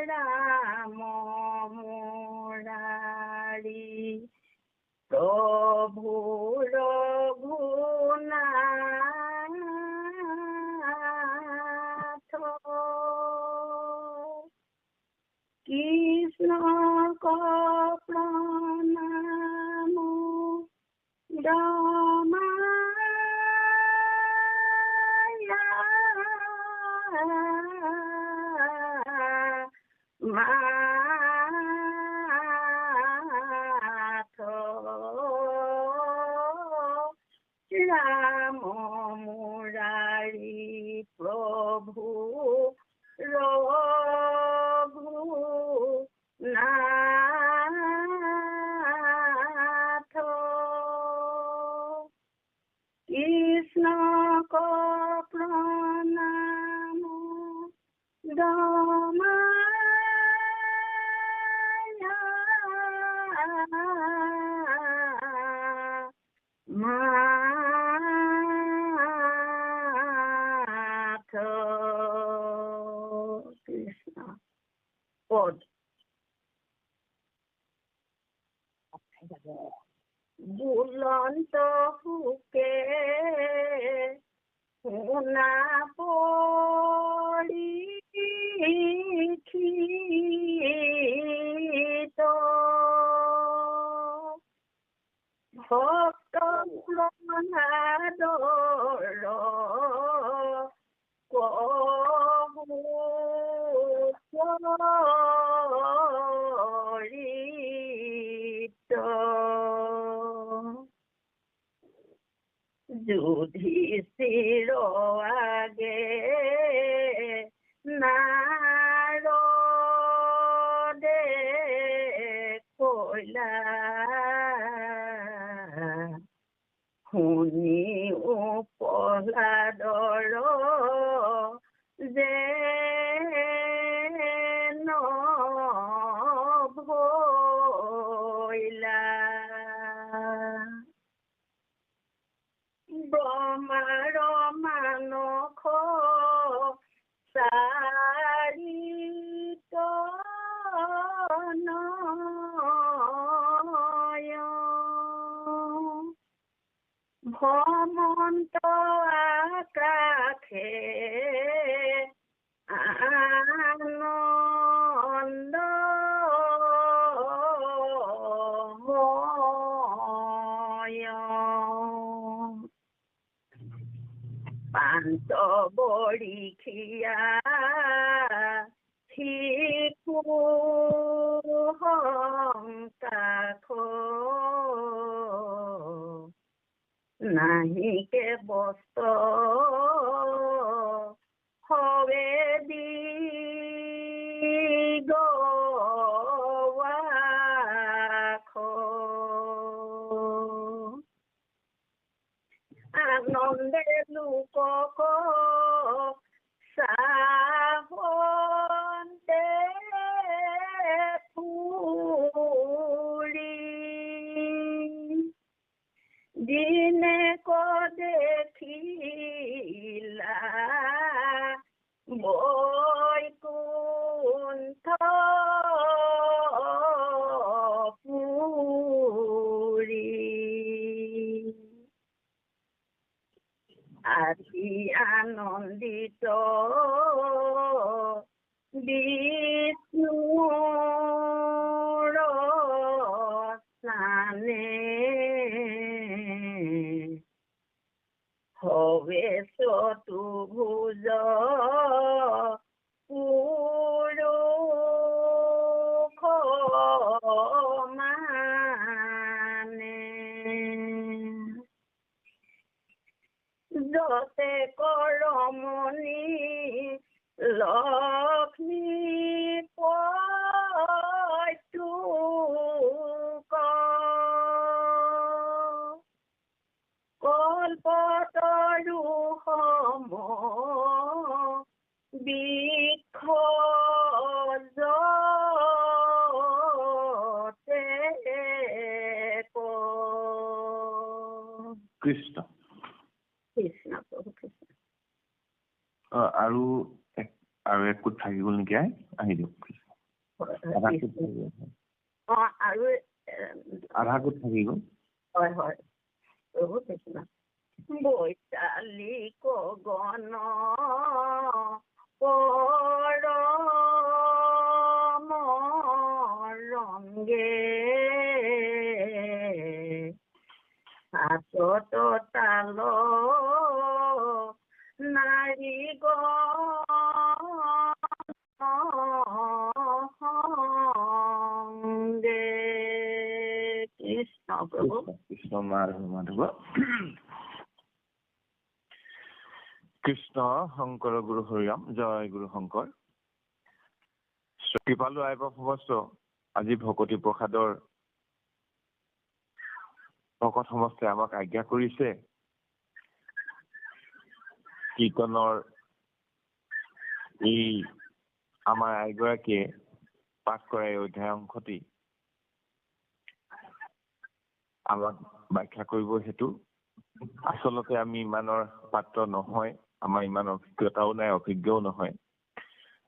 রাম মুরারি প্রভু রঘুনাথ কৃষ্ণ প্রণাম রমায়া মাথ রাম মুরারি প্রভু রঘুনাথ কৃষ্ণ প্রণাম রমায়া মাথ কৃষ্ণ পদ বুলন্ত হুকে শুনা পরীক্ষিত ভক্ত প্রহ্লাদর কহু চরিত যুধিষ্ঠির আগে নারদে কইলা শুনি প্রহ্লাদর যে ভইলা ব্রহ্মার মানখ সারিত নয় ভমন্ত আকাশে আনন্দ পান্ত বড়ি খিয়া ঠিকু কাখ নাহি কে বস্ত হবে দিগবাখ আনন্দে লোকক সাহন্তে ফুরি দিনে দেখিলা বৈকুণ্ঠ পুরী আছি আনন্দিত বিষ্ণুর স্নানে হবে চতুর্ভুজ পুরুষ মানে যতে করমণি লক্ষ্মী পটুক কল্পতরু সম বৃক্ষ যতে কৃষ্ণ কৃষ্ণ প্ৰভু কৃষ্ণ। আৰু আৰু এক কোট থাকি গ'ল নেকি আহি দিয়ক আধা কোট থাকি গ'ল আৰু আধা কোট থাকি গ'ল হয় হয় প্ৰভু কৃষ্ণ বৈতালি গগন পৰম ৰংগে হাতত তাল নাৰী গংগে কৃষ্ণ প্ৰভু কৃষ্ণ মাধৱ কৃষ্ণ শংকৰ গুৰু হৰিৰাম জয় গুৰু শংকৰ কৃপালু আই সমস্ত আজি ভকতি প্ৰসাদৰ ভকত সমস্তে আমাক আজ্ঞা কৰিছে কীৰ্তনৰ এই আমাৰ আইগৰাকীয়ে পাঠ কৰা এই অধ্যায় অংশটি আমাক ব্যাখ্যা কৰিব হেতু আচলতে আমি ইমানৰ পাত্ৰ নহয় আমাৰ ইমান অভিজ্ঞতাও নাই অভিজ্ঞও নহয়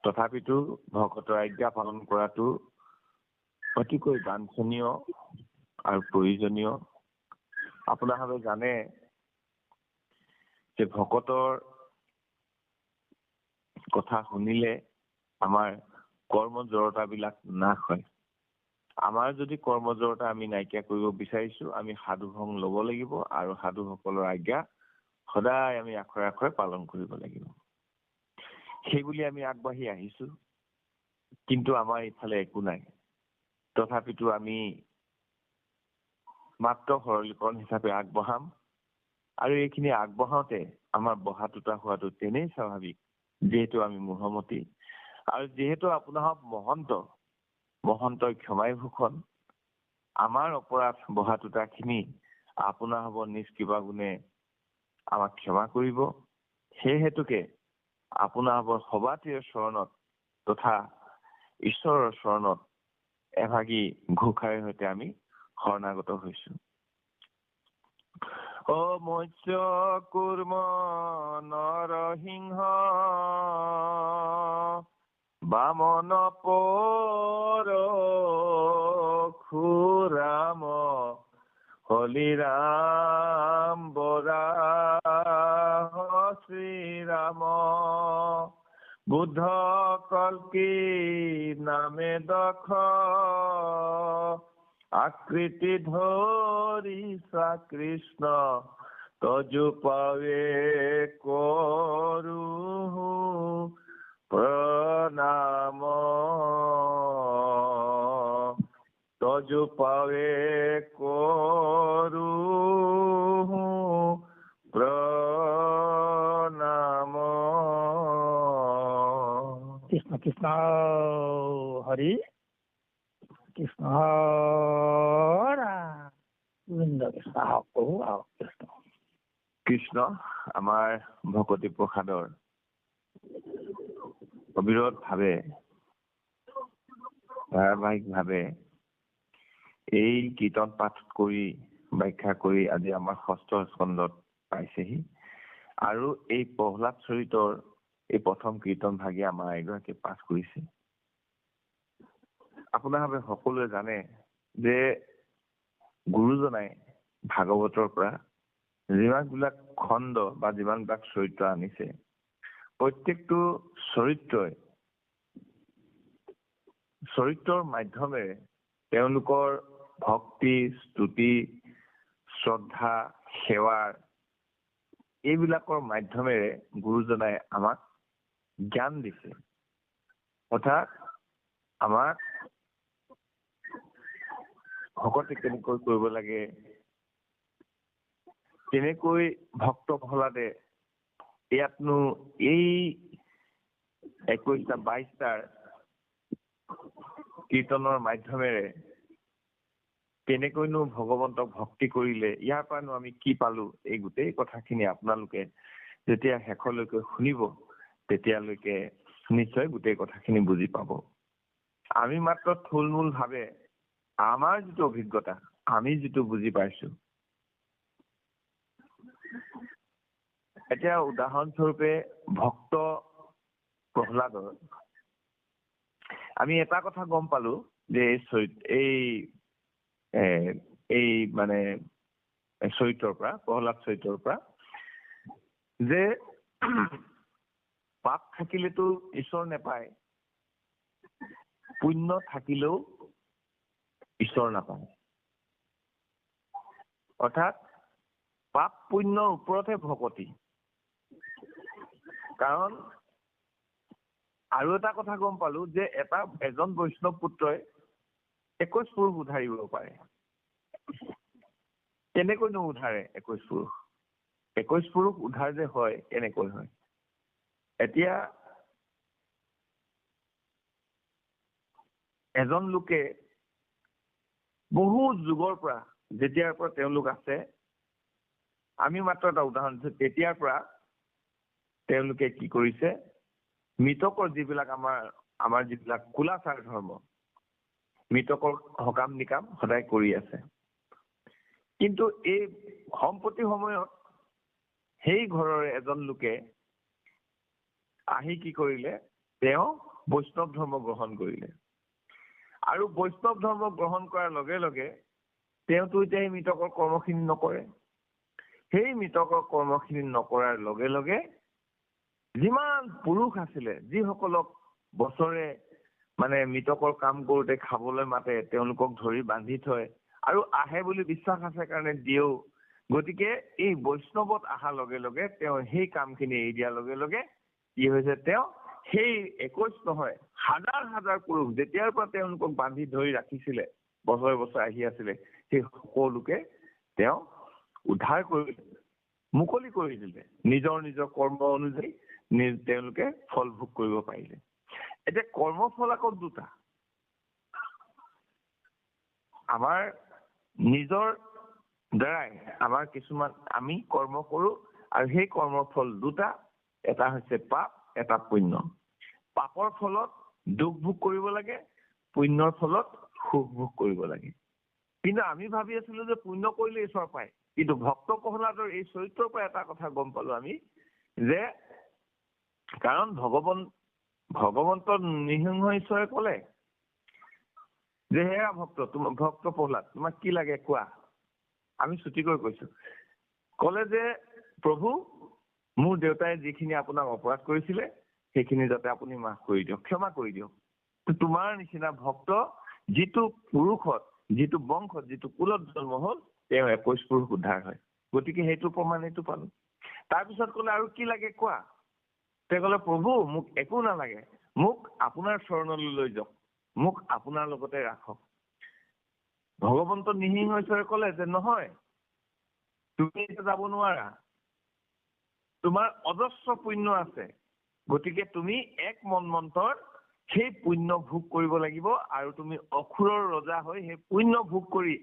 তথাপিতো ভকতৰ আজ্ঞা পালন কৰাটো অতিকৈ বাঞ্ছনীয় আৰু প্ৰয়োজনীয় আপোনালোকে জানে যে ভকতৰ কথা শুনিলে আমাৰ কৰ্মজড়তাবিলাক নাশ হয় আমাৰ যদি কৰ্মজড়তা আমি নাইকিয়া কৰিব বিচাৰিছো আমি সাধু সংগ ল'ব লাগিব আৰু সাধুসকলৰ আজ্ঞা সদায় আমি আখৰে আখৰে পালন কৰিব লাগিব সেইবুলি আমি আগবাঢ়ি আহিছো কিন্তু আমাৰ ইফালে একো নাই তথাপিতো আমি মাত্ৰ সৰলীকৰণ হিচাপে আগবঢ়াম আৰু এইখিনি আগবঢ়াওতে আমাৰ বহা টুটা হোৱাটো তেনেই স্বাভাৱিক যিহেতু আমি মোহমতী আৰু যিহেতু আপোনাহক মহন্তই ক্ষমাই ভূষণ আমাৰ অপৰাধ বহা টুটাখিনি আপোনাৰ হ'ব নিজ কিবা গুণে আমাক ক্ষমা কৰিব সেই হেতুকে আপোনাৰ সবাতিৰ চৰণত তথা ঈশ্বৰৰ চৰণত এভাগী ঘোষাৰে সৈতে আমি শৰণাগত হৈছো অ মৎস্য কুৰ্ম নৰসিংহ বামন পৰশুৰাম হলিৰাম বৰাহ শ্ৰীৰাম বুদ্ধ কল্কি নামে দখ আকৃতি ধৰিছা কৃষ্ণ তজু পাৱে কৰো প্ৰণাম তজু পাৱে কৰো প্ৰণাম কৃষ্ণ কৃষ্ণ হৰি কৃষ্ণ গোবিন্দ কৃষ্ণ কৃষ্ণ কৃষ্ণ আমাৰ ভকতি প্ৰসাদৰ অবিৰত ভাৱে ধাৰাবাহিক ভাৱে এই কীৰ্তন পাঠ কৰি ব্যাখ্যা কৰি আজি আমাৰ ষষ্ঠ স্কন্ধত পাইছেহি আৰু এই প্ৰহ্লাদ চৰিতৰ এই প্ৰথম কীৰ্তন ভাগে আমাৰ এগৰাকী পাঠ কৰিছে আপোনালোকে সকলোৱে জানে যে গুৰুজনাই ভাগৱতৰ পৰা যিমানবিলাক খণ্ড বা যিমানবিলাক চৰিত্ৰ আনিছে প্ৰত্যেকটো চৰিত্ৰৰ মাধ্যমেৰে তেওঁলোকৰ ভক্তি স্তুতি শ্ৰদ্ধা সেৱাৰ এইবিলাকৰ মাধ্যমেৰে গুৰুজনাই আমাক জ্ঞান দিছে অৰ্থাৎ আমাক ভকতি কেনেকৈ কৰিব লাগে তেনেকৈ ভক্ত প্ৰহ্লাদে ইয়াতনো এই 21টা 22টাৰ কীৰ্তনৰ মাধ্যমেৰে কেনেকৈনো ভগৱন্তক ভক্তি কৰিলে ইয়াৰ পৰানো আমি কি পালো এই গোটেই কথাখিনি আপোনালোকে যেতিয়া শেষলৈকে শুনিব তেতিয়ালৈকে নিশ্চয় গোটেই কথাখিনি বুজি পাব আমি মাত্ৰ থুলমূল ভাৱে আমাৰ যিটো অভিজ্ঞতা আমি যিটো বুজি পাইছো এতিয়া উদাহৰণস্বৰূপে ভক্ত প্ৰহ্লাদৰ আমি এটা কথা গম পালো যে এই মানে চৰিত্ৰৰ পৰা প্ৰহ্লাদ চৰিত্ৰৰ পৰা যে পাপ থাকিলেতো ঈশ্বৰ নাপায়, পুণ্য থাকিলেও ঈশ্বৰ নাপায়। অৰ্থাৎ পাপ পুণ্যৰ ওপৰতহে ভকতি। কাৰণ আৰু এটা কথা গম পালো যে এজন বৈষ্ণৱ পুত্ৰই 21 পুৰুষ উদ্ধাৰিব পাৰে। কেনেকৈনো উদ্ধাৰে 21 পুৰুষ? 21 পুৰুষ উদ্ধাৰ যে হয় কেনেকৈ হয়? এতিয়া এজন লোকে বহু যুগৰ পৰা যেতিয়াৰ পৰা তেওঁলোক আছে, আমি মাত্ৰ এটা উদাহৰণ দিছো, তেতিয়াৰ পৰা তেওঁলোকে কি কৰিছে, মৃতকৰ যিবিলাক আমাৰ যিবিলাক কুলাচাৰ ধৰ্ম, মৃতকৰ সকাম নিকাম সদায় কৰি আছে। কিন্তু এই সম্প্ৰতি সময়ত সেই ঘৰৰে এজন লোকে আহি কি কৰিলে, তেওঁ বৈষ্ণৱ ধৰ্ম গ্ৰহণ কৰিলে। আৰু বৈষ্ণৱ ধৰ্ম গ্ৰহণ কৰাৰ লগে লগে তেওঁতো এতিয়া সেই মৃতকৰ কৰ্মখিনি নকৰে। সেই মৃতকৰ কৰ্মখিনি নকৰাৰ লগে লগে যিমান পুৰুষ আছিলে, যিসকলক বছৰে মানে মৃতকৰ কাম কৰোঁতে খাবলৈ মাতে, তেওঁলোকক ধৰি বান্ধি থয় আৰু আহে বুলি বিশ্বাস আছে কাৰণে দিয়েও। গতিকে এই বৈষ্ণৱত অহাৰ লগে লগে তেওঁ সেই কামখিনি এৰি দিয়াৰ লগে লগে কি হৈছে, তেওঁ সেই 21 নহয় হাজাৰ হাজাৰ পুৰুষ যেতিয়াৰ পৰা তেওঁলোকক বান্ধি ধৰি ৰাখিছিলে, বছৰে বছৰে আহি আছিলে, সেই সকলোকে তেওঁ উদ্ধাৰ কৰি মুকলি কৰি দিলে। নিজৰ নিজৰ কৰ্ম অনুযায়ী তেওঁলোকে ফল ভোগ কৰিব পাৰিলে। এতিয়া কৰ্মফল আকৌ দুটা। আমাৰ নিজৰ দ্বাৰাই আমাৰ কিছুমান আমি কৰ্ম কৰো আৰু সেই কৰ্মৰ ফল দুটা, এটা হৈছে পাপ, এটা পুণ্য। পাপৰ ফলত দুখ ভোগ কৰিব লাগে, পুণ্যৰ ফলত সুখ ভোগ কৰিব লাগে। কিন্তু আমি ভাবি আছিলো যে পুণ্য কৰিলে ঈশ্বৰ পায়। কিন্তু ভক্ত প্ৰহ্লাদৰ এই চৰিত্ৰৰ পৰা এটা কথা গম পালো আমি যে কাৰণ ভগৱন্ত নৃসিংহ ঈশ্বৰে কলে যে হেৰা ভক্ত প্ৰহ্লাদ, তোমাক কি লাগে কোৱা? আমি ছুটিকৈ কৈছো। কলে যে প্ৰভু, মোৰ দেউতাই যিখিনি আপোনাক অপৰাধ কৰিছিলে সেইখিনি যাতে আপুনি মাফ কৰি দিয়ক, ক্ষমা কৰি দিয়ক। তোমাৰ নিচিনা ভক্ত যিটো পুৰুষত, যিটো বংশত, যিটো কুলত জন্ম হল, তেওঁ 21 পুৰুষ উদ্ধাৰ হয়। গতিকে সেইটো প্ৰমাণ এইটো পালো। তাৰপিছত কলে আৰু কি লাগে কোৱা? তেওঁ কলে প্ৰভু, মোক একো নালাগে, মোক আপোনাৰ চৰণলৈ লৈ যাওক, মোক আপোনাৰ লগতে ৰাখক। ভগৱন্ত নৃসিংহ ঈশ্বৰে কলে যে নহয়, তুমি এতিয়া যাব নোৱাৰা, তোমাৰ অজস্ৰ পুণ্য আছে, গতিকে তুমি এক মন্বন্তৰ সেই পুণ্য ভোগ কৰিব লাগিব আৰু তুমি অসুৰৰ ৰজা হৈ সেই পুণ্য ভোগ কৰি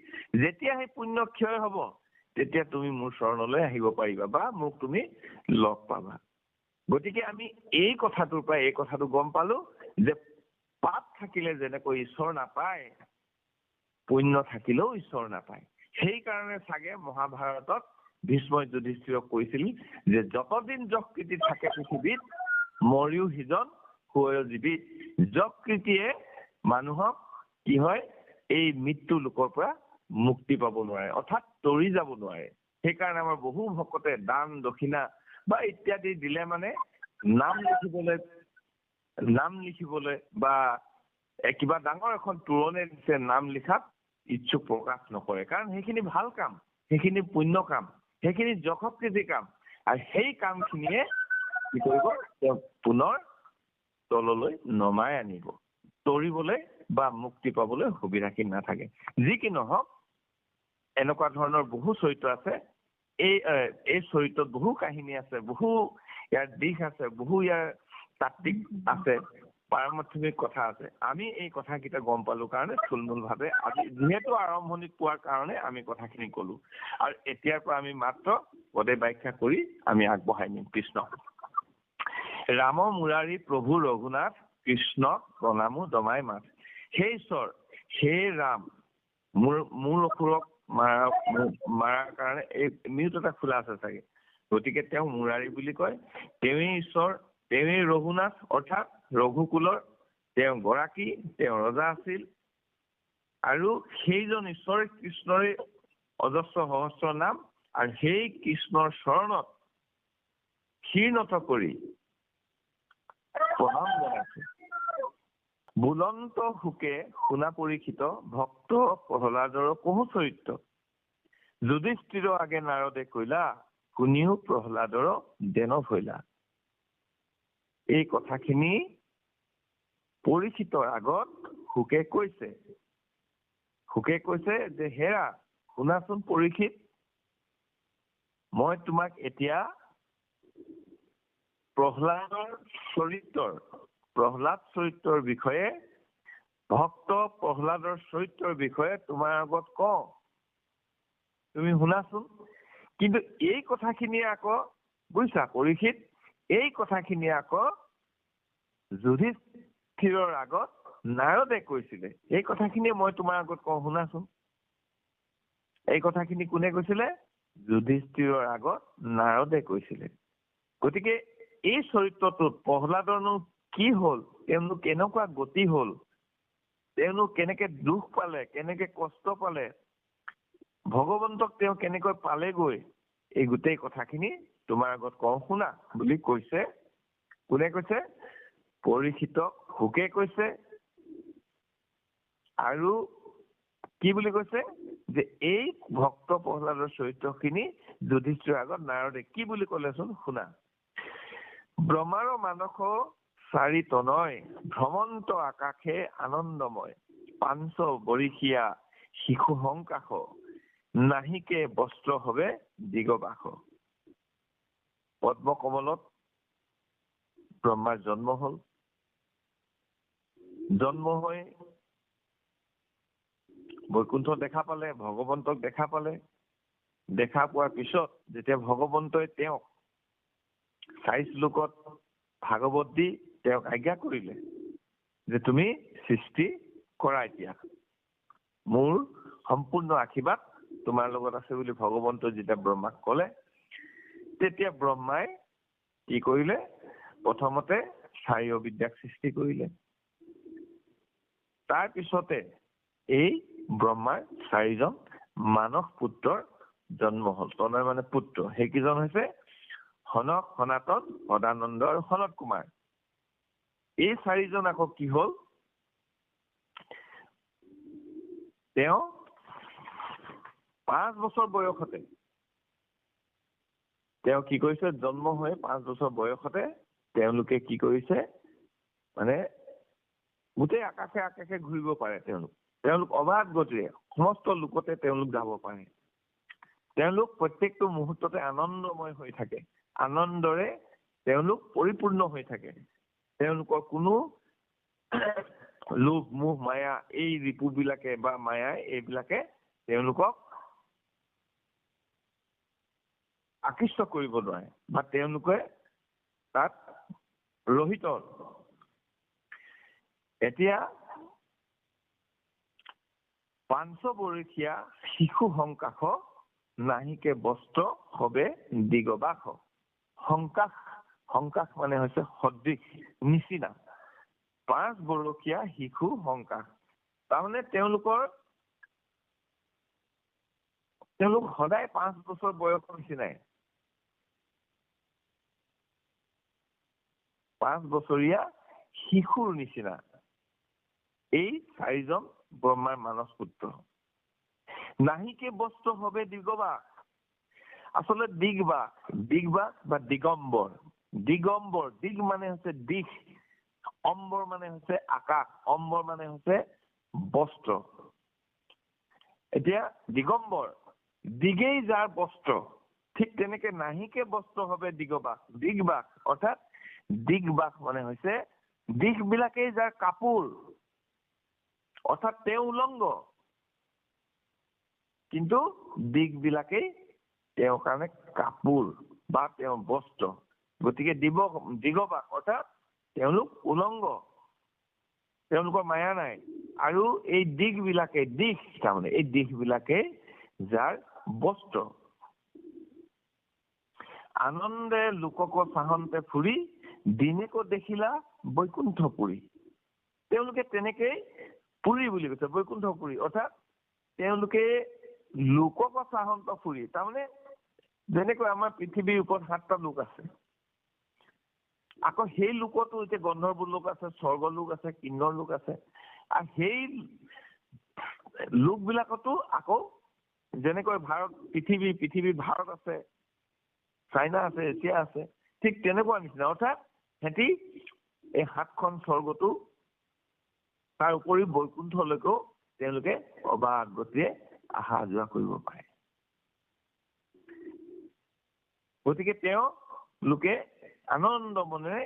যেতিয়া সেই পুণ্য ক্ষয় হব তেতিয়া তুমি মোৰ চৰণলৈ আহিব পাৰিবা বা মোক তুমি লগ পাবা। গতিকে আমি এই কথাটোৰ পৰা এই কথাটো গম পালো যে পাপ থাকিলে যেনেকৈ ঈশ্বৰ নাপায়, পুণ্য থাকিলেও ঈশ্বৰ নাপায়। সেইকাৰণে চাগে মহাভাৰতত ভীষ্মই যুধিষ্ঠিৰক কৈছিল যে যতদিন যকৃতি থাকে পৃথিৱীত, মৰিও সিজন হৈও জীৱিত। যকৃতিয়ে মানুহক কি হয়, এই মৃত্যু লোকৰ পৰা মুক্তি পাব নোৱাৰে, অৰ্থাৎ তৰি যাব নোৱাৰে। সেইকাৰণে আমাৰ বহু ভকতে দান দক্ষিণা বা ইত্যাদি দিলে মানে নাম লিখিবলৈ বা কিবা ডাঙৰ এখন তোৰণে দিছে, নাম লিখাত ইচ্ছুক প্ৰকাশ নকৰে। কাৰণ সেইখিনি ভাল কাম, সেইখিনি পুণ্য কাম, সেইখিনি যশস্বীতি কাম। আৰু সেই কামখিনিয়ে কি কৰিব, তেওঁ পুনৰ তললৈ নমাই আনিব, তৰিবলৈ বা মুক্তি পাবলৈ সুবিধাখিনি নাথাকে। যি কি নহওক, এনেকুৱা ধৰণৰ বহু চৰিত্ৰ আছে। এই চৰিত্ৰত বহু কাহিনী আছে, বহু ইয়াৰ দিশ আছে, বহু ইয়াৰ তাত্বিক আছে, পাৰমাৰ্থিক কথা আছে। আমি এই কথাকেইটা গম পালো কাৰণে থুলমূল ভাৱে আজি যিহেতু আৰম্ভণিত পোৱাৰ কাৰণে আমি কথাখিনি কলো। আৰু এতিয়াৰ পৰা আমি মাত্ৰ পদে ব্যাখ্যা কৰি আমি আগবঢ়াই নিম। কৃষ্ণ। ৰাম মুৰাৰী প্ৰভু ৰঘুনাথ, কৃষ্ণ প্ৰণামো দমাই মাত। সেই ঈশ্বৰ, সেই ৰাম, মোৰ অসুৰক মাৰাৰ কাৰণে এই মিউট এটা খোলা আছে চাগে, গতিকে তেওঁ মুৰাৰী বুলি কয়। তেওঁৱেই ঈশ্বৰ, তেওঁৱেই ৰঘুনাথ অৰ্থাৎ ৰঘুকুলৰ তেওঁ গৰাকী, তেওঁ ৰজা আছিল। আৰু সেইজন ঈশ্বৰ কৃষ্ণৰে অজস্ৰ সহস্ৰ নাম, আৰু সেই কৃষ্ণৰ চৰণত শিৰনত কৰি প্ৰণাম জনাইছে। বুলন্ত সুকে শুনা পৰীক্ষিত, ভক্ত প্ৰহ্লাদৰ কহু চৰিত্ৰ। যুধিষ্ঠিৰ আগে নাৰদে কৈলা, শুনিও প্ৰহ্লাদৰ দেন ভৈলা। এই কথাখিনি পৰীক্ষিতৰ আগত সুকে কৈছে। সুকে কৈছে যে হেৰা, শুনাচোন পৰীক্ষিত, মই তোমাক এতিয়া প্ৰহ্লাদ চৰিত্ৰৰ বিষয়ে, ভক্ত প্ৰহ্লাদৰ চৰিত্ৰৰ বিষয়ে তোমাৰ আগত কওঁ, তুমি শুনাচোন। কিন্তু এই কথাখিনি আকৌ বুজিছা পৰীক্ষিত, এই কথাখিনি আকৌ যুধিষ্ঠিৰৰ আগত নাৰদে কৈছিলে। এই কথাখিনি মই তোমাৰ আগত কওঁ, শুনাচোন। এই কথাখিনি কোনে কৈছিলে? যুধিষ্ঠিৰৰ আগত নাৰদে কৈছিলে। গতিকে এই চৰিত্ৰটোত প্ৰহ্লাদৰনো কি হল, তেওঁনো কেনেকুৱা গতি হল, তেওঁনো কেনেকে দুখ পালে, কেনেকে কষ্ট পালে, ভগৱন্তক তেওঁ কেনেকৈ পালেগৈ, এই গোটেই কথাখিনি তোমাৰ আগত কওঁ শুনা বুলি কৈছে। কোনে কৈছে? পৰীক্ষিতক সুকে কৈছে। আৰু কি বুলি কৈছে? যে এই ভক্ত প্ৰহ্লাদৰ চৰিত্ৰখিনি যুধিষ্ঠিৰৰ আগত নাৰদে কি বুলি কলেচোন শুনা। ব্ৰহ্মাৰ মানস চাৰি তনয়, ভ্ৰমন্ত আকাশে আনন্দময়। পাঞ্চ বৰিষীয়া শিশু সংকাশ, নাহিকে বস্ত্ৰ হবে দিগবাস। পদ্ম কমলত ব্ৰহ্মাৰ জন্ম হল। জন্ম হৈ বৈকুণ্ঠ দেখা পালে, ভগৱন্তক দেখা পালে। দেখা পোৱাৰ পিছত যেতিয়া ভগৱন্তই তেওঁক 4 শ্লোকত ভাগৱত দি তেওঁক আজ্ঞা কৰিলে যে তুমি সৃষ্টি কৰা, এতিয়া মোৰ সম্পূৰ্ণ আশীৰ্বাদ তোমাৰ লগত আছে বুলি ভগৱন্তই যেতিয়া ব্ৰহ্মাক কলে, তেতিয়া ব্ৰহ্মাই কি কৰিলে? প্ৰথমতে 4 অবিদ্যাক সৃষ্টি কৰিলে। তাৰ পিছতে এই ব্ৰহ্মাৰ 4জন মানস পুত্ৰৰ জন্ম হল। তনয় মানে পুত্ৰ। সেইকেইজন হৈছে সনক, সনাতন, সদানন্দ আৰু সনত কুমাৰ। এই 4জন আকৌ কি হল? তেওঁ 5 বছৰ বয়সতে, তেওঁ কি কৰিছে? জন্ম হৈ 5 বছৰ বয়সতে তেওঁলোকে কি কৰিছে? মানে গোটেই আকাশে আকাশে ঘূৰিব পাৰে। তেওঁলোক অবাধ গতিৰে সমস্ত লোকতে তেওঁলোক যাব পাৰে। তেওঁলোক প্ৰত্যেকটো মুহূৰ্ততে আনন্দময় হৈ থাকে। আনন্দৰে তেওঁলোক পৰিপূৰ্ণ হৈ থাকে। তেওঁলোকৰ কোনো লোভ, মোহ, মায়া, এই ৰিপুবিলাকে বা মায়াই এইবিলাকে তেওঁলোকক আকৃষ্ট কৰিব নোৱাৰে, বা তেওঁলোকে তাত ৰহিত। এতিয়া পাঞ্চবৰষীয়া শিশু সংকাশ, নাহিকে বস্ত্ৰ হবে দিগবাস। সংকাশ মানে হৈছে সদৃশ, নিচিনা। 5 বৰষীয়া শিশু সংকাশ, তাৰমানে তেওঁলোক সদায় 5 বছৰ বয়সৰ নিচিনাই। 5 বছৰীয়া শিশুৰ নিচিনা এই 4জন ব্ৰহ্মাৰ মানস পুত্ৰ। নাহিকে বস্ত্ৰ হবে দিগবাস। আচলতে দিগবাস বা দিগম্বৰ। দিগম্বৰ, দিগ মানে হৈছে দিশ, অম্বৰ মানে হৈছে আকাশ, অম্বৰ মানে হৈছে বস্ত্ৰ। এতিয়া দিগম্বৰ, দিগেই যাৰ বস্ত্ৰ, ঠিক তেনেকে নাহিকে বস্ত্ৰ হবে দিগবাস। দিগবাস অৰ্থাৎ দিগবাস মানে হৈছে দিশ বিলাকেই যাৰ কাপোৰ, অৰ্থাৎ তেওঁ উলংগ, কিন্তু দিশ বিলাকেই তেওঁৰ কাৰণে কাপোৰ বা তেওঁৰ বস্ত্ৰ। গতিকে দিগবাস অৰ্থাৎ তেওঁলোক উলংগ, তেওঁলোকৰ মায়া নাই। আৰু এই দিশ বিলাকে, দিশ তাৰমানে এই দিশ বিলাকে যাৰ বস্ত্ৰ। আনন্দে লোকক চাহন্তে ফুৰি, দিনেকো দেখিলা বৈকুণ্ঠপুৰী। তেওঁলোকে তেনেকেই পুৰী বুলি কৈছে, বৈকুণ্ঠপুৰী। অৰ্থাৎ তেওঁলোকে লোকক চাহন্ত ফুৰি, তাৰমানে যেনেকৈ আমাৰ পৃথিৱীৰ ওপৰত 7টা লোক আছে, আকৌ সেই লোকতো এতিয়া গন্ধৰ্ব লোক আছে, স্বৰ্গ লোক আছে, কিন্নৰ লোক আছে, আৰু সেই লোকবিলাকতো আকৌ যেনেকৈ পৃথিৱীৰ ভাৰত আছে, চাইনা আছে, এছিয়া আছে, ঠিক তেনেকুৱা নিচিনা। অৰ্থাৎ সিহঁতি এই 7খন স্বৰ্গতো তাৰ উপৰি বৈকুণ্ঠলৈকেও তেওঁলোকে অবাধ গতিৰে অহা যোৱা কৰিব পাৰে। গতিকে তেওঁলোকে আনন্দ মনেৰে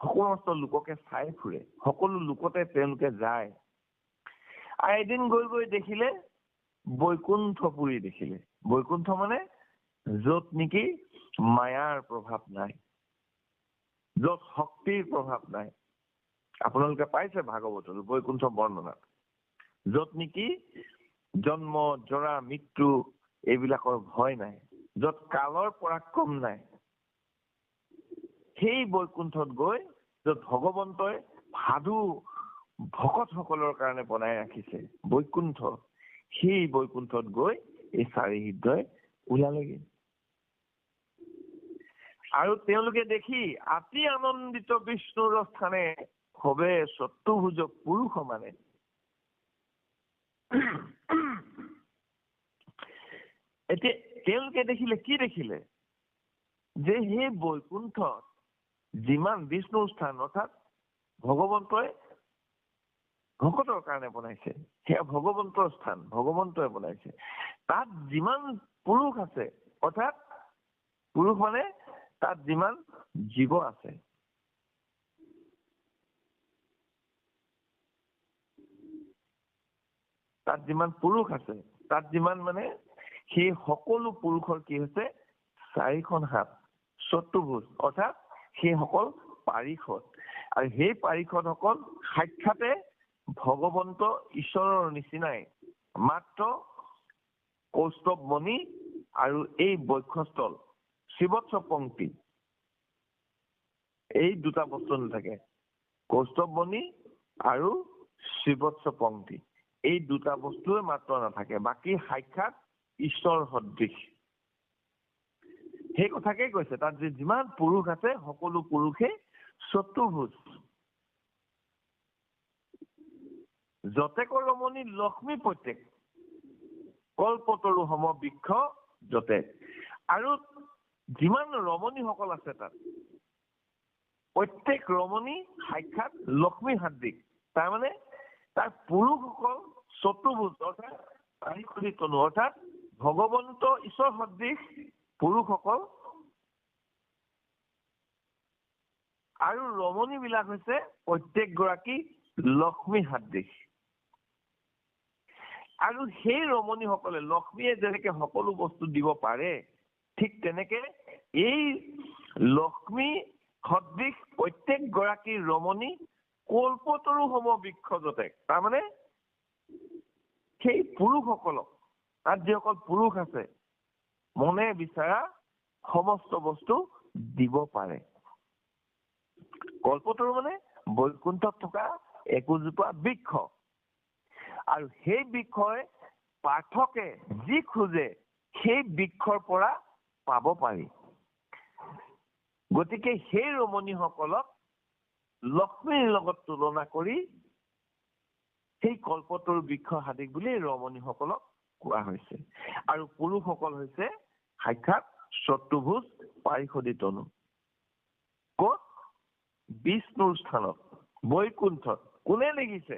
সমস্ত লোককে চাই ফুৰে, সকলো লোকতে তেওঁলোকে যায়। আৰু এদিন গৈ দেখিলে বৈকুণ্ঠপুৰী দেখিলে। বৈকুণ্ঠ মানে য'ত নেকি মায়াৰ প্ৰভাৱ নাই, য'ত শক্তিৰ প্ৰভাৱ নাই। আপোনালোকে পাইছে ভাগৱতত বৈকুণ্ঠ বৰ্ণনাত, য'ত নেকি জন্ম জৰা মৃত্যু এইবিলাকৰ ভয় নাই, য'ত কালৰ পৰাক্ৰম নাই। সেই বৈকুণ্ঠত গৈ য'ত ভগৱন্তই সাধু ভকতসকলৰ কাৰণে বনাই ৰাখিছে বৈকুণ্ঠ, সেই বৈকুণ্ঠত গৈ এই চাৰি হৃদয় ওলালেগে। আৰু তেওঁলোকে দেখি অতি আনন্দিত বিষ্ণুৰ স্থানে হবে চতুৰ্ভুজ পুৰুষ মানে। এতিয়া তেওঁলোকে দেখিলে কি দেখিলে? যে সেই বৈকুণ্ঠত যিমান বিষ্ণুৰ স্থান, অৰ্থাৎ ভগৱন্তই ভকতৰ কাৰণে বনাইছে, সেয়া ভগৱন্তৰ স্থান, ভগৱন্তই বনাইছে। তাত যিমান পুৰুষ আছে, অৰ্থাৎ পুৰুষ মানে তাত যিমান জীৱ আছে, তাত যিমান পুৰুষ আছে, তাত যিমান মানে সেই সকলো পুৰুষৰ কি হৈছে 4খন হাত, চতুৰ্ভুজ, অৰ্থাৎ সেইসকল পাৰিষদ। আৰু সেই পাৰিষদসকল সাক্ষাতে ভগৱন্ত ঈশ্বৰৰ নিচিনাই, মাত্ৰ কৌস্তৱ মণি আৰু এই বক্ষস্থল শিৱৎস পংক্তি, এই দুটা বস্তু নাথাকে। কৌস্তৱ মণি আৰু শিৱৎস পংক্তি, এই দুটা বস্তুৱে মাত্ৰ নাথাকে, বাকী সাক্ষাৎ ঈশ্বৰ সদৃশ। সেই কথাকে কৈছে, তাত যে যিমান পুৰুষ আছে সকলো পুৰুষে চতুৰ্ভুজ। যতেক ৰমণী লক্ষ্মী প্ৰত্যেক, কল্পতৰু সম বৃক্ষ যতে। আৰু যিমান ৰমণীসকল আছে তাত, প্ৰত্যেক ৰমণী সাক্ষাৎ লক্ষ্মী সাদৃশ। তাৰমানে তাৰ পুৰুষসকল চতুৰ্ভুজ, অৰ্থাৎ পাৰিষদী তনু, অৰ্থাৎ ভগৱন্ত ঈশ্বৰ সদৃশ পুৰুষসকল, আৰু ৰমণী বিলাক হৈছে প্ৰত্যেক গৰাকী লক্ষ্মী সাদৃশ। আৰু সেই ৰমণীসকলে, লক্ষ্মীয়ে যেনেকে সকলো বস্তু দিব পাৰে, ঠিক তেনেকে এই লক্ষ্মী সদৃশ প্ৰত্যেক গৰাকী ৰমণী কল্পতৰু সম বৃক্ষ যতে। তাৰমানে সেই পুৰুষসকলক, তাত যিসকল পুৰুষ আছে, মনে বিচৰা সমস্ত বস্তু দিব পাৰে। কল্পতৰু মানে বৈকুণ্ঠত থকা একোজোপা বৃক্ষ। আৰু সেই বৃক্ষই পাঠকে যি খোজে সেই বৃক্ষৰ পৰা পাব পাৰি। গতিকে সেই ৰমণীসকলক লক্ষ্মীৰ লগত তুলনা কৰি সেই কল্পতৰু বৃক্ষ সাদৃশ বুলি ৰমণীসকলক কোৱা হৈছে। আৰু পুৰুষসকল হৈছে সাক্ষাৎ চতুৰ্ভুজ পাৰিষদী তনু। ক'ত? বিষ্ণুৰ স্থানত, বৈকুণ্ঠত। কোনে লিখিছে?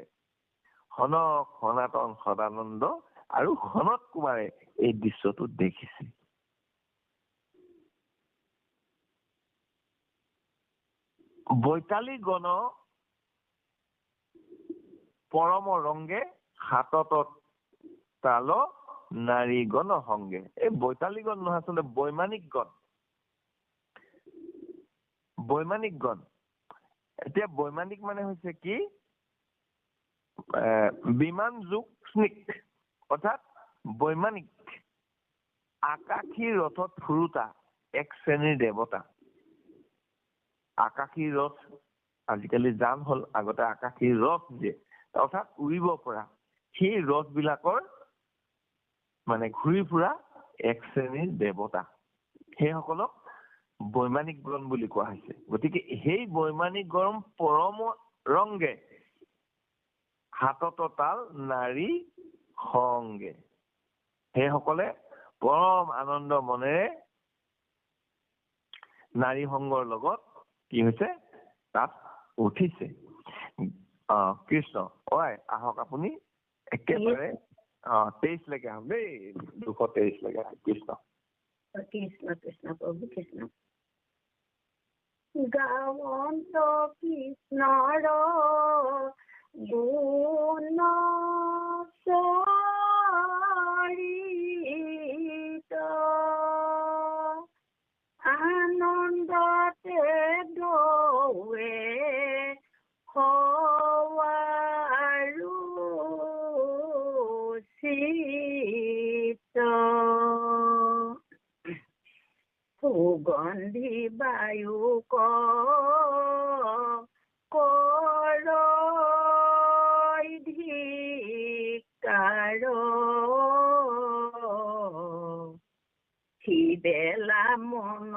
সনক সনাতন সদানন্দ আৰু সনত কুমাৰে এই দৃশ্যটো দেখিছে। বৈতালী গণ পৰম ৰংগে হাতত তাল নাৰী গণ সংগে। এই বৈতালী গণ নহয়, আচলতে বৈমানিক গণ। বৈমানিক গণ। এতিয়া বৈমানিক মানে হৈছে কি? বিমান যুগ স্নিক, অৰ্থাৎ বৈমানিক, আকাশী ৰথত ফুৰোতা এক শ্ৰেণীৰ দেৱতা। আকাশী ৰথ, আজিকালি যান হ'ল, আগতে আকাশী ৰথ দিয়ে, অৰ্থাৎ উৰিব পৰা সেই ৰথ বিলাকৰ মানে ঘূৰি ফুৰা এক শ্ৰেণীৰ দেৱতা, সেইসকলক বৈমানিক গণ বুলি কোৱা হৈছে। গতিকে সেই বৈমানিক গণ পৰম ৰংগে হাতত তাল নাৰী সংগে, সেইসকলে পৰম আনন্দ মনেৰে নাৰী সংগৰ লগত কি হৈছে তাত উঠিছে। কৃষ্ণ আহক আপুনি একেবাৰে 23 লৈকে আহক দেই, 223 লৈকে আহক। কৃষ্ণ কৃষ্ণ কৃষ্ণ প্ৰভু কৃষ্ণ। গাৱন্ত কৃষ্ণৰ গুণ চৰিত, আনন্দতে দৌৱে সৱাৰো চিত, সুগন্ধি বায়ু ধিকাৰ, সিবেলা মন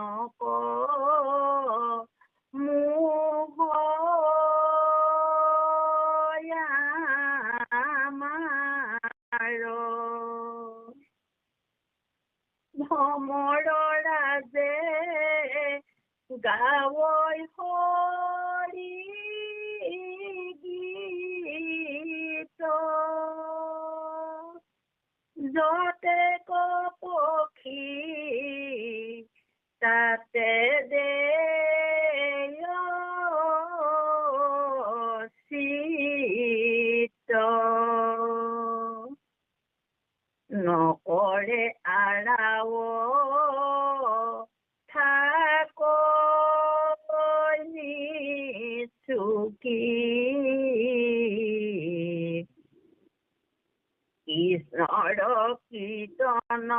মোহ ভ্ৰমৰ ৰাজে গাৱৈ হৰি গীত, যতে পক্ষী তাতে দেয় চিত, নকৰে আৰাও থাক নিচুকি, কৃষ্ণৰ কীৰ্তন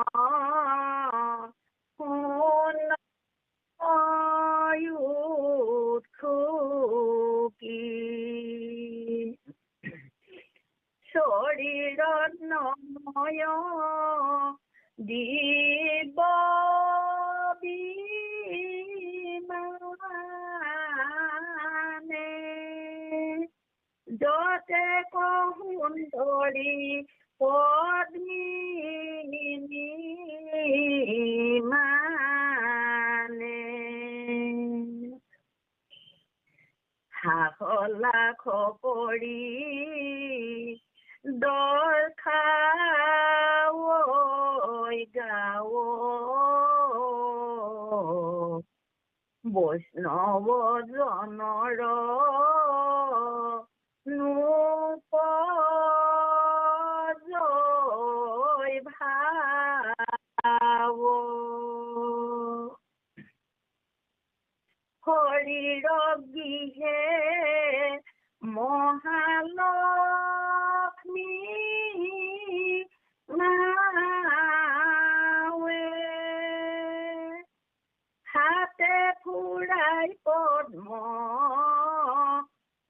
শুন উৎসুকি, শৰীৰত নময় দিব বিমানে, যতে সুন্দৰী পদ্মিনী মানে, লাখ কৰি দৰ্শাৱৈ গাৱ, বৈষ্ণৱ জনৰ নোপজয় ভাৱ, শৰীৰ গৃহে মহালক্ষ্মী নাৱে, হাতে ফুৰাই পদ্ম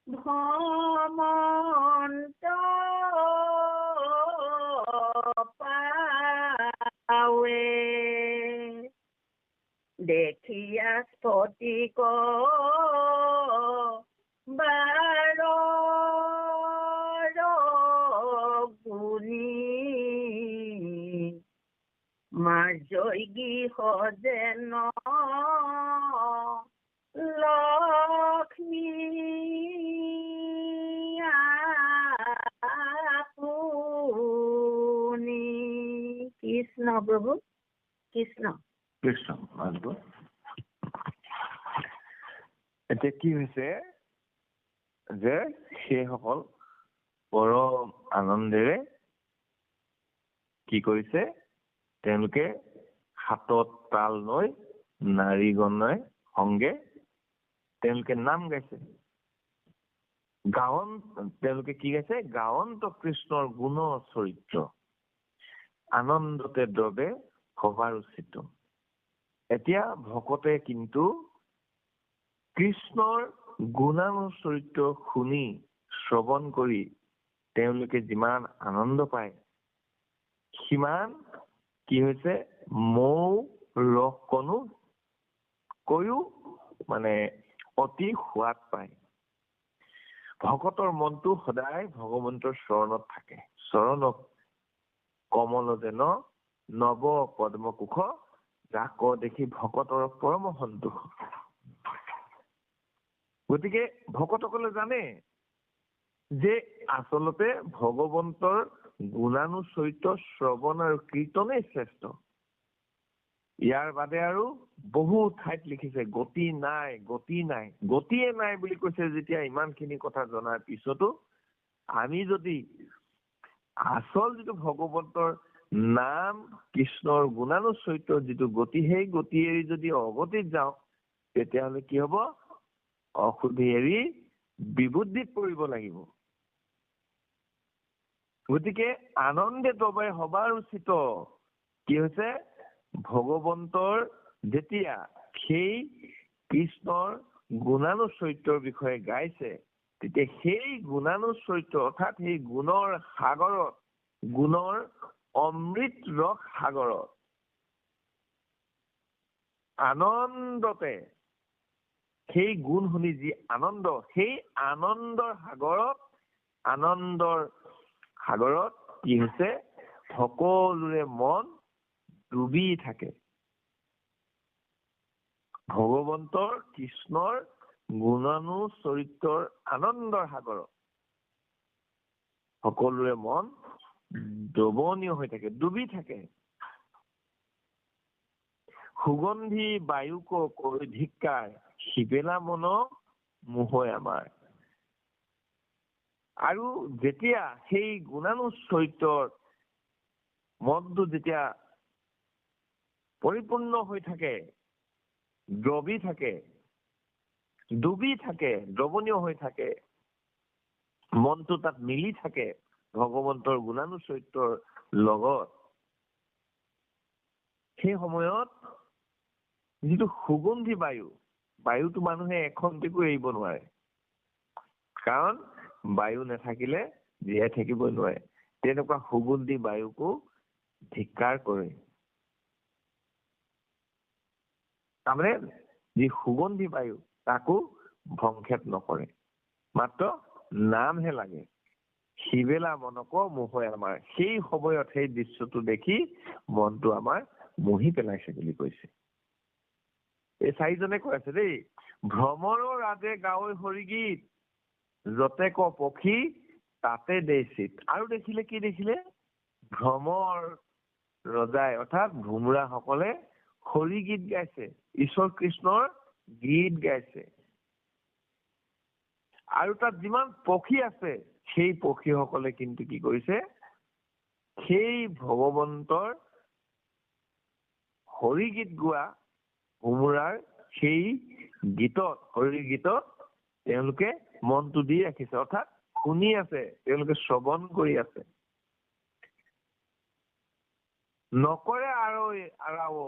ভ্ৰমন্ত পাৱে, দেখিয়া স্ফটিক বাৰ গুণী, মাৰ্জয়ী সজেন লক্ষ্মী আপুনি। কৃষ্ণ প্ৰভু কৃষ্ণ কৃষ্ণ। এতিয়া কি হৈছে যে সেইসকল পৰম আনন্দেৰে কি কৰিছে, তেওঁলোকে হাতত তাল লৈ নাৰীগণে সংগে তেওঁলোকে নাম গাইছে। তেওঁলোকে কি গাইছে? গাৱন্ত কৃষ্ণৰ গুণ চৰিত্ৰ, আনন্দতে দ্ৰৱে সবাৰ উচিত। এতিয়া ভকতে কিন্তু কৃষ্ণৰ গুণানুচৰিত্ৰ শুনি শ্ৰৱণ কৰি তেওঁলোকে যিমান আনন্দ পায়, সিমান কি হৈছে মৌ ৰসকণো কৈও মানে অতি সোৱাদ পায়। ভকতৰ মনটো সদায় ভগৱন্তৰ চৰণত থাকে। চৰণক কমল যেন নৱ পদ্মকুশ, যাক দেখি ভকতৰ পৰম সন্তোষ। গতিকে ভকতসকলে জানে যে আচলতে ভগৱন্তৰ গুণানুচৰিত্ৰ শ্ৰৱণ আৰু কীৰ্তনেই শ্ৰেষ্ঠ। ইয়াৰ বাদে আৰু বহু ঠাইত লিখিছে গতি নাই, গতি নাই। গতিয়ে নাই বুলি কৈছে যেতিয়া ইমানখিনি কথা জনাৰ পিছতো আমি যদি আচল যিটো ভগৱন্তৰ নাম কৃষ্ণৰ গুণানুচৰিত্ৰ যিটো গতি, সেই গতি এৰি যদি অগতিত যাওঁ তেতিয়াহ'লে কি হব? অশুদ্ধি এৰি বিবুদ্ধিত পৰিব লাগিব। গতিকে আনন্দে তবে হবাৰ উচিত কি হৈছে? ভগৱন্তৰ যেতিয়া সেই কৃষ্ণৰ গুণানুচৰিত্ৰৰ বিষয়ে গাইছে, তেতিয়া সেই গুণানুচৰিত্ৰ অৰ্থাৎ সেই গুণৰ সাগৰত, গুণৰ অমৃত ৰস সাগৰত আনন্দতে সেই গুণ শুনি যি আনন্দ, সেই আনন্দৰ সাগৰত কি হৈছে? সকলোৰে মন ডুবি থাকে। ভগৱন্তৰ কৃষ্ণৰ গুণানুচৰিত্ৰৰ আনন্দৰ সাগৰত সকলোৰে মন দ্ৰৱণীয় হৈ থাকে, ডুবি থাকে। সুগন্ধি বায়ুক কৈ ধিক্কাৰ, সিবেলা মন মোহয় আমাৰ। আৰু যেতিয়া সেই গুণানুচৰিত্ৰৰ মনটো যেতিয়া পৰিপূৰ্ণ হৈ থাকে, দ্ৰৱী থাকে, ডুবি থাকে, দ্ৰৱণীয় হৈ থাকে, মনটো তাত মিলি থাকে ভগৱন্তৰ গুণানুচৰিত্ৰৰ লগত, সেই সময়ত যিটো সুগন্ধি বায়ুটো মানুহে এখন্তেকো এৰিব নোৱাৰে। কাৰণ বায়ু নাথাকিলে জীয়াই থাকিবই নোৱাৰে। তেনেকুৱা সুগন্ধি বায়ুকো ধিক্কাৰ কৰে। তাৰমানে যি সুগন্ধি বায়ু তাকো ভংক্ষেপ নকৰে, মাত্ৰ নামহে লাগে। সিবেলা মনক মোহয় আমাৰ। সেই সময়ত সেই দৃশ্যটো দেখি মনটো আমাৰ মোহি পেলাইছে বুলি কৈছে। এই চাৰিজনে কৈ আছে দেই, ভ্ৰমৰৰ ৰাজে গাঁৱৰ হৰিগীত, যতে ক পক্ষী তাতে দেশিত। আৰু দেখিলে কি দেখিলে? ভ্ৰমৰ ৰজাই অৰ্থাৎ ভোমোৰা সকলে হৰি গীত গাইছে, ঈশ্বৰ কৃষ্ণৰ গীত গাইছে। আৰু তাত যিমান পক্ষী আছে সেই পক্ষীসকলে কিন্তু কি কৰিছে? সেই ভগৱন্তৰ হৰি গীত গোৱা ভোমোৰাৰ সেই গীতত, হৰি গীতত তেওঁলোকে মনটো দি ৰাখিছে, অৰ্থাৎ শুনি আছে, তেওঁলোকে শ্ৰৱণ কৰি আছে। নকৰে আৰু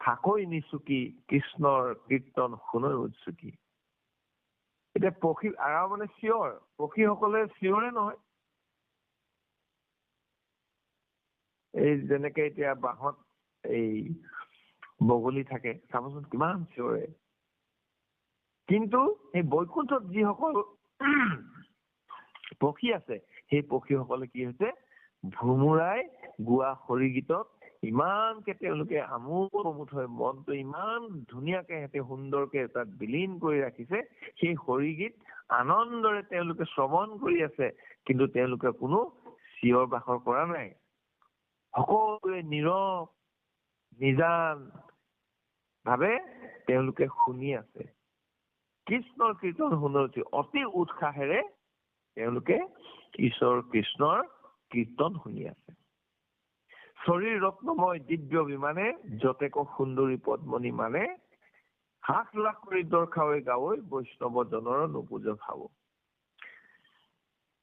থাকৈ নিচুকি, কৃষ্ণৰ কীৰ্তন শুনৈ উৎসুকি। এতিয়া পক্ষী আৰাও মানে চিঞৰ, পক্ষীসকলে চিঞৰে নহয়। এই যেনেকে এতিয়া বাঁহত এই বগলী থাকে, চাবচোন কিমান চিঞৰে। কিন্তু এই বৈকুণ্ঠত যিসকল পক্ষী আছে, সেই পক্ষীসকলে কি হৈছে? ভোমোৰাই গোৱা হৰি গীতত ইমানকে তেওঁলোকে আমোদ প্ৰমোদ হৈ মনটো ইমান ধুনীয়াকে সিহঁতে সুন্দৰকে তাত বিলীন কৰি ৰাখিছে। সেই হৰি গীত আনন্দৰে তেওঁলোকে শ্ৰৱণ কৰি আছে, কিন্তু তেওঁলোকে কোনো চিঞৰ বাখৰ কৰা নাই। সকলোৱে নীৰৱ নিজান ভাৱে তেওঁলোকে শুনি আছে। কৃষ্ণৰ কীৰ্তন শুনি অতি উৎসাহেৰে তেওঁলোকে ঈশ্বৰ কৃষ্ণৰ কীৰ্তন শুনি আছে। শৰীৰ ৰত্নময় দিব্য বিমানে, যতেক সুন্দৰী পদ্মনি মানে, হাস লাখ কৰি দৰ্শাৱৈ গাৱৈ, বৈষ্ণৱ জনৰ নুপুজ ভাৱ।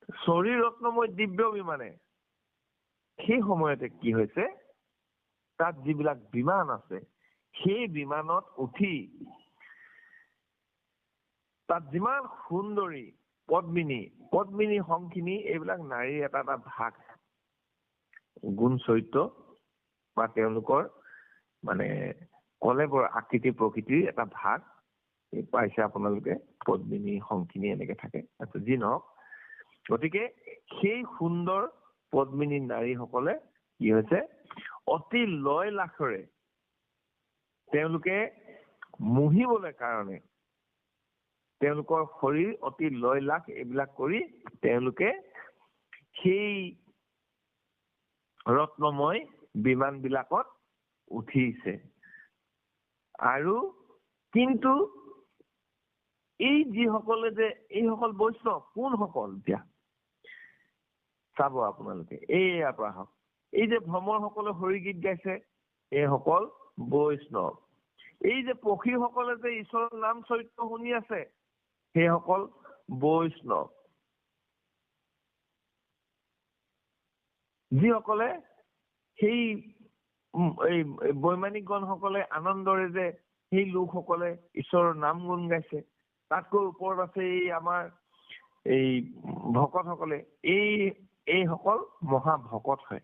শৰীৰ ৰত্নময় দিব্য বিমানে, সেই সময়তে কি হৈছে? তাত যিবিলাক বিমান আছে, সেই বিমানত উঠি তাত যিমান সুন্দৰী পদ্মিনী সংখিনি এইবিলাক নাৰীৰ এটা এটা ভাগ, গুণ চৰিত্ৰ বা তেওঁলোকৰ মানে কলেবৰ আকৃতি প্ৰকৃতিৰ এটা ভাগ পাইছে আপোনালোকে। পদ্মিনী সংখিনি এনেকে থাকে। আচ্ছা, যি নহওক, গতিকে সেই সুন্দৰ পদ্মিনী নাৰীসকলে কি হৈছে, অতি লয় লাখৰে তেওঁলোকে মুহিবলৈ কাৰণে তেওঁলোকৰ শৰীৰ অতি লয় লাখ এইবিলাক কৰি তেওঁলোকে সেই ৰত্নময় বিমান বিলাকত উঠিছে। আৰু কিন্তু এই যিসকলে যে এইসকল বৈষ্ণৱ কোনসকল, এতিয়া চাব আপোনালোকে, ইয়াৰ পৰা আহক। এই যে ভ্ৰমৰসকলে হৰিগীত গাইছে এইসকল বৈষ্ণৱ। এই যে পক্ষীসকলে যে ঈশ্বৰৰ নাম চৰিত্ৰ শুনি আছে সেইসকল বৈষ্ণৱ। যিসকলে সেই এই বৈমানিকগণসকলে আনন্দৰে যে সেই লোকসকলে ঈশ্বৰৰ নাম গুণ গাইছে, তাতকৈ ওপৰত আছে এই আমাৰ এই ভকতসকলে, এইসকল মহাভকত হয়।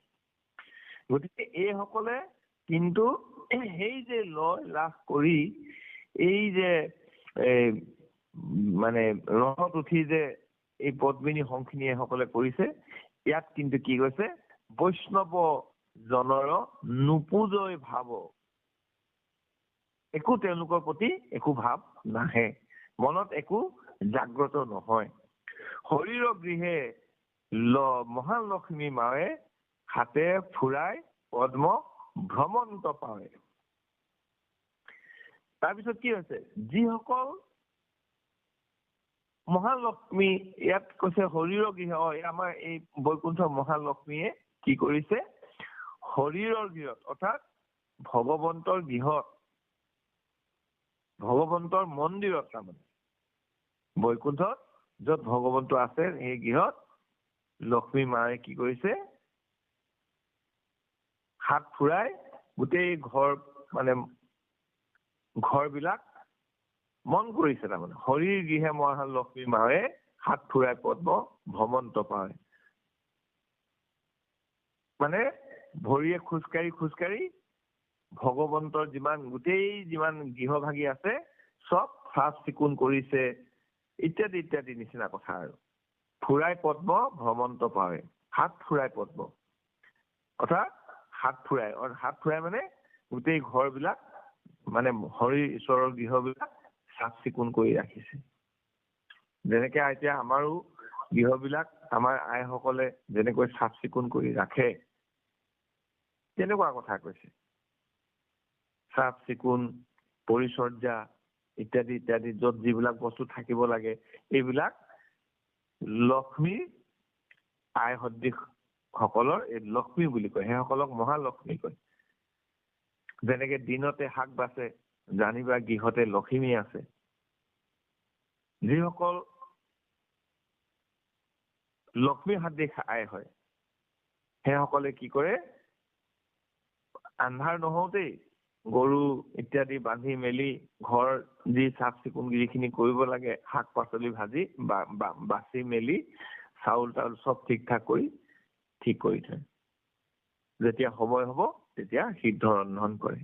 গতিকে এইসকলে কিন্তু সেই যে লয় লাভ কৰি এই যে মানে ৰথত উঠি যে এই পদ্মিনী সংখিনি এইসকলে কৰিছে, ইয়াত কিন্তু কি কৈছে, বৈষ্ণৱ জনৰ নুপুজয় ভাৱ। একো তেওঁলোকৰ প্ৰতি একো ভাৱ নাহে, মনত একো জাগ্ৰত নহয়। শৰীৰৰ গৃহে মহালক্ষ্মী মায়ে হাতে ফুৰাই পদ্ম ভ্ৰমন্ত পাৱে। তাৰপিছত কি হৈছে, যিসকল মহালক্ষ্মী, ইয়াত কৈছে শৰীৰৰ গৃহ, আমাৰ এই বৈকুণ্ঠ মহালক্ষ্মীয়ে কি কৰিছে, শৰীৰৰ গৃহত অৰ্থাৎ ভগৱন্তৰ গৃহত, ভগৱন্তৰ মন্দিৰত, তাৰমানে বৈকুণ্ঠত য'ত ভগৱন্ত আছে সেই গৃহত লক্ষ্মী মায়ে কি কৰিছে, হাত ফুৰাই গোটেই ঘৰ মানে ঘৰ বিলাক মন কৰিছে। তাৰমানে শৰীৰ গৃহে মহালক্ষ্মী মায়ে হাত ফুৰাই পদ্ম ভ্ৰমন্ত পাৱে। মানে ভৰিয়ে খোজকাঢ়ি ভগৱন্তৰ গোটেই যিমান গৃহভাগী আছে চব চাফ চিকুণ কৰিছে, ইত্যাদি ইত্যাদি নিচিনা কথা। আৰু ফুৰাই পদ্ম ভ্ৰমন্ত পাৱে, হাত ফুৰাই পদ্ম অৰ্থাৎ হাত ফুৰাই মানে গোটেই ঘৰ বিলাক মানে হৰিৰ ঈশ্বৰৰ গৃহবিলাক চাফ চিকুণ কৰি ৰাখিছে। যেনেকে এতিয়া আমাৰো গৃহবিলাক আমাৰ আইসকলে যেনেকৈ চাফ চিকুণ কৰি ৰাখে, তেনেকুৱা কথা কৈছে। চাফ চিকুণ, পৰিচৰ্যা ইত্যাদি ইত্যাদি, য'ত যিবিলাক বস্তু থাকিব লাগে এইবিলাক লক্ষ্মীৰ আই সদৃশ সকলৰ এই লক্ষ্মী বুলি কয়, সেইসকলক মহালক্ষ্মী কয়। যেনেকে দিনতে শাক বাচে, জানিবা গৃহতে লক্ষ্মী আছে। যিসকল লক্ষ্মী সদৃশ আই হয় সেইসকলে কি কৰে, আন্ধাৰ নহওঁতেই গৰু ইত্যাদি বান্ধি মেলি ঘৰ যি চাফ চিকুণ যিখিনি কৰিব লাগে, শাক পাচলি ভাজি বাচি মেলি চাউল তাউল চব ঠিক ঠাক কৰি ঠিক কৰি থয়। যেতিয়া সময় হব তেতিয়া সিদ্ধ ৰন্ধন কৰে।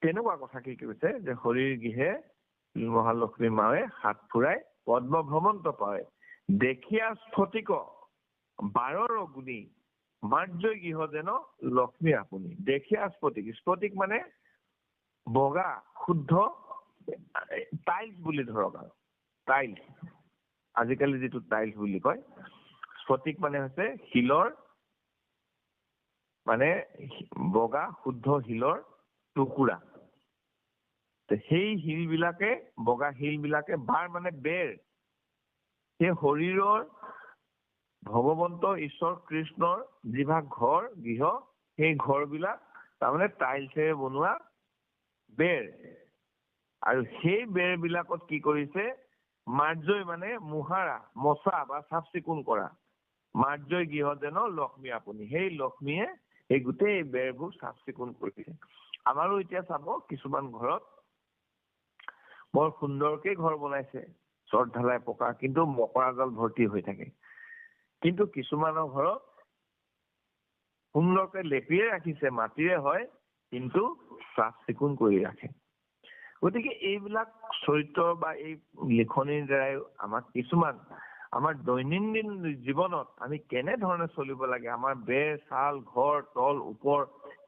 তেনেকুৱা কথা কি কৈছে যে শৰীৰ গৃহে মহালক্ষ্মী মায়ে হাত ফুৰাই পদ্ম ভ্ৰমন্ত পাৱে। দেখিয়া স্ফটিক 12 গুণী মাৰ্জয় গৃহ যেন লক্ষ্মী আপুনি। দেখিয়া স্ফটিক মানে বগা শুদ্ধ টাইলছ বুলি ধৰক, আৰু টাইলছ, আজিকালি যিটো টাইলছ বুলি কয়, স্ফটিক মানে হৈছে শিলৰ, মানে বগা শুদ্ধ শিলৰ টুকুৰা। সেই শিল বিলাকে, বগা শিল বিলাকে, বাৰ মানে বেৰ, সেই শৰীৰৰ ভগৱন্ত ঈশ্বৰ কৃষ্ণৰ যিভাগ ঘৰ গৃহ, সেই ঘৰ বিলাক তাৰমানে টাইলছেৰে বনোৱা বেৰ। আৰু সেই বেৰ বিলাকত কি কৰিছে, মাৰ্জয় মানে মোহাৰা, মচা বা চাফ চিকুণ কৰা। মাৰ্জয় গৃহ যেন লক্ষ্মী আপুনি, সেই লক্ষ্মীয়ে এই গোটেই বেৰবোৰ চাফ চিকুণ কৰিছে। আমাৰো এতিয়া চাব কিছুমান ঘৰত বৰ সুন্দৰকৈ ঘৰ বনাইছে, চট ঢালাই পকা, কিন্তু মকৰা জাল ভৰ্তি হৈ থাকে। কিন্তু কিছুমানৰ ঘৰত সুন্দৰকৈ লেপিয়ে ৰাখিছে, মাটিৰে হয়, কিন্তু চাফ চিকুণ কৰি ৰাখে। গতিকে এইবিলাক চৰিত্ৰ বা এই লিখনিৰ দ্বাৰাই আমাক কিছুমান আমাৰ দৈনন্দিন জীৱনত আমি কেনেধৰণে চলিব লাগে, আমাৰ বেৰ চাল ঘৰ তল ওপৰ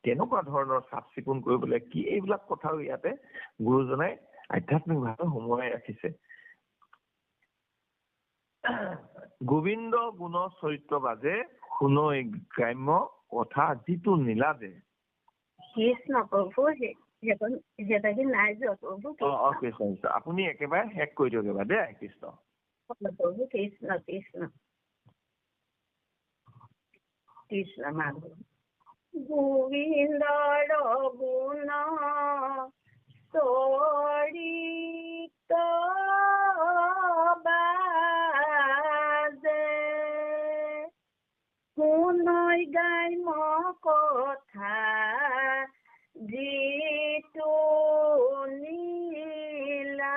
কেনেকুৱা ধৰণৰ চাফ চিকুণ কৰিব লাগে, কি এইবিলাক কথাও ইয়াতে গুৰুজনাই আধ্যাত্মিকভাৱে সোমোৱাই ৰাখিছে। গোবিন্দ গুণ চৰিত্ৰ বাজে, শুনৈ গ্ৰাম্য কথা যিটো নীলাজে। কৃষ্ণ প্ৰভু সেটা কি নাই যোৱা প্ৰভু? কৃষ্ণ আপুনি একেবাৰে শেষ কৰি দিয়ক এবাৰ দেই। কৃষ্ণ প্ৰভু কৃষ্ণ কৃষ্ণ কৃষ্ণ মাধৱ। গোবিন্দৰ গুণ চৰিত বাজে, শুনৈ গ্ৰাম্য কথা যিটো নীলাজে।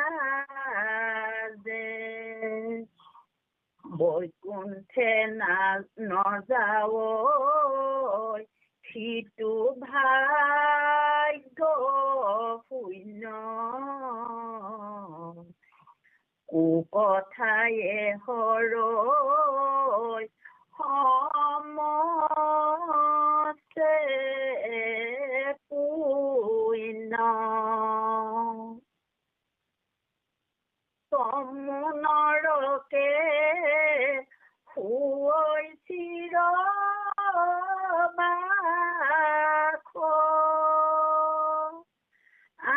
বৈকুণ্ঠে নযাৱ সিটো ভাগ্য শূন্য, কুকথায়ে হৰৈ সমস্তে পুণ্য। তমোনৰকে শুৱৈ চিৰ বাস,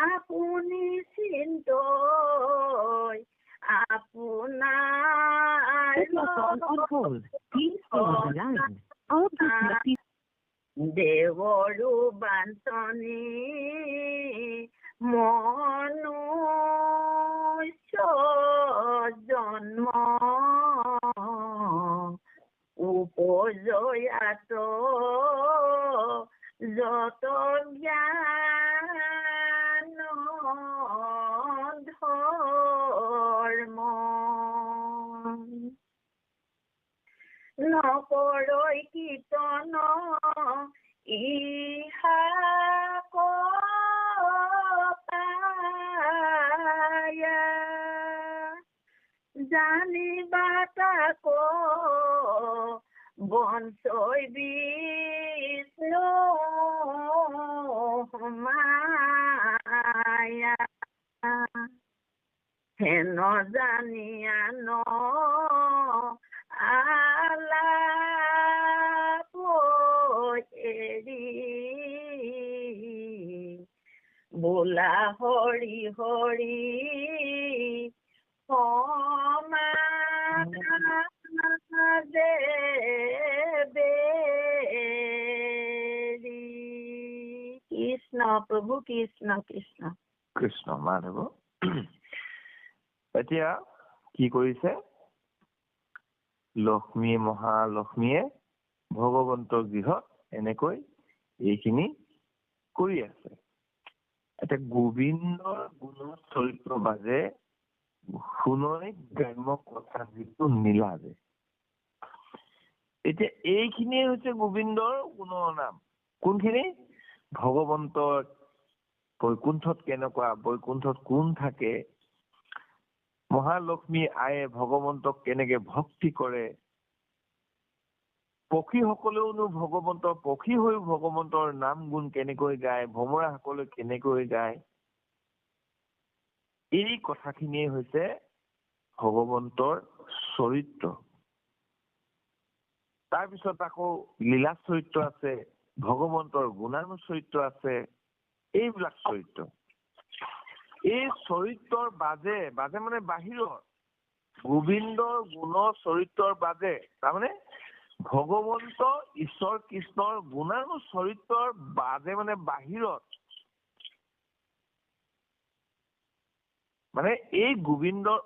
আপুনি চিন্তই আপোনাৰ দেৱৰো বাঞ্ছনী মনুষ্য জন্ম, উপজয়াত যত জ্ঞান ধৰ্ম, নকৰৈ কীৰ্তন ইহা পায়া, জানিবা তাক বঞ্চৈ বিষ্ণু মায়া। হেন জানিয়া ন আলাপ এৰি, বোলা হৰি হৰি সমাজে বেৰি। কৃষ্ণ প্ৰভু কৃষ্ণ কৃষ্ণ কৃষ্ণ মাধৱ। এতিয়া কি কৰিছে? লক্ষ্মী মহালক্ষ্মীয়ে ভগৱন্তৰ গৃহত এনেকৈ এইখিনি কৰি আছে। এতিয়া গোবিন্দৰ গুণ চৰিত্ৰ বাজে, শুনৈ গ্ৰাম্য কথা যিটো নীলাজে। এতিয়া এইখিনিয়ে হৈছে গোবিন্দৰ গুণৰ নাম। কোনখিনি? ভগৱন্তৰ বৈকুণ্ঠত কেনেকুৱা, বৈকুণ্ঠত কোন থাকে, মহালক্ষ্মী আয়ে ভগৱন্তক কেনেকে ভক্তি কৰে, পক্ষীসকলেওনো ভগৱন্তৰ পক্ষী হৈও ভগৱন্তৰ নাম গুণ কেনেকৈ গায়, ভমৰাসকলে কেনেকৈ গায়। এই কথাখিনিয়ে হৈছে ভগৱন্তৰ চৰিত্ৰ। তাৰপিছত আকৌ লীলা চৰিত্ৰ আছে, ভগৱন্তৰ গুণানুচৰিত্ৰ আছে, এইবিলাক চৰিত্ৰ। এই চৰিত্ৰৰ বাজে, বাজে মানে বাহিৰৰ, গোবিন্দৰ গুণ চৰিত্ৰৰ বাজে, তাৰমানে ভগৱন্ত ঈশ্বৰ কৃষ্ণৰ গুণানুচৰিত্ৰৰ বাজে মানে বাহিৰত, মানে এই গোবিন্দৰ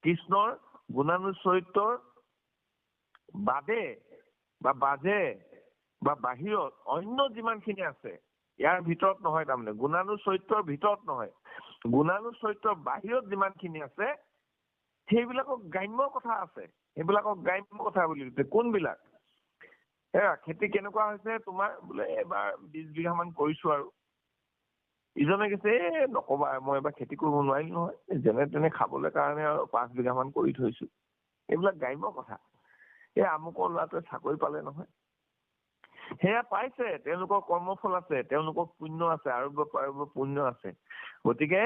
কৃষ্ণৰ গুণানুচৰিত্ৰৰ বাদে বা বাজে বা বাহিৰত অন্য যিমানখিনি আছে, ইয়াৰ ভিতৰত নহয়, তাৰমানে গুণানুচৰিত্ৰৰ ভিতৰত নহয়, গুণানুচৰিত্ৰৰ বাহিৰত যিমানখিনি আছে সেইবিলাকক গ্ৰাম্য কথা আছে, সেইবিলাকক গ্ৰাম্য কথা বুলি কৈছে। কোনবিলাক? খেতি কেনেকুৱা হৈছে তোমাৰ বোলে এবাৰ 20 বিঘা মান কৰিছো আৰু ইজনে কৈছে নকবা মই এবাৰ খেতি কৰিব নোৱাৰিম নহয়, যেনে তেনে খাবলৈ কাৰণে আৰু 5 বিঘা মান কৰি থৈছো। এইবিলাক গ্ৰাম্য কথা। আমুকৰ ল'ৰাটোৱে চাকৰি পালে নহয়, সেয়া পাইছে, তেওঁলোকৰ কৰ্মফল আছে, তেওঁলোকৰ পুণ্য আছে, আৰু পুণ্য আছে, গতিকে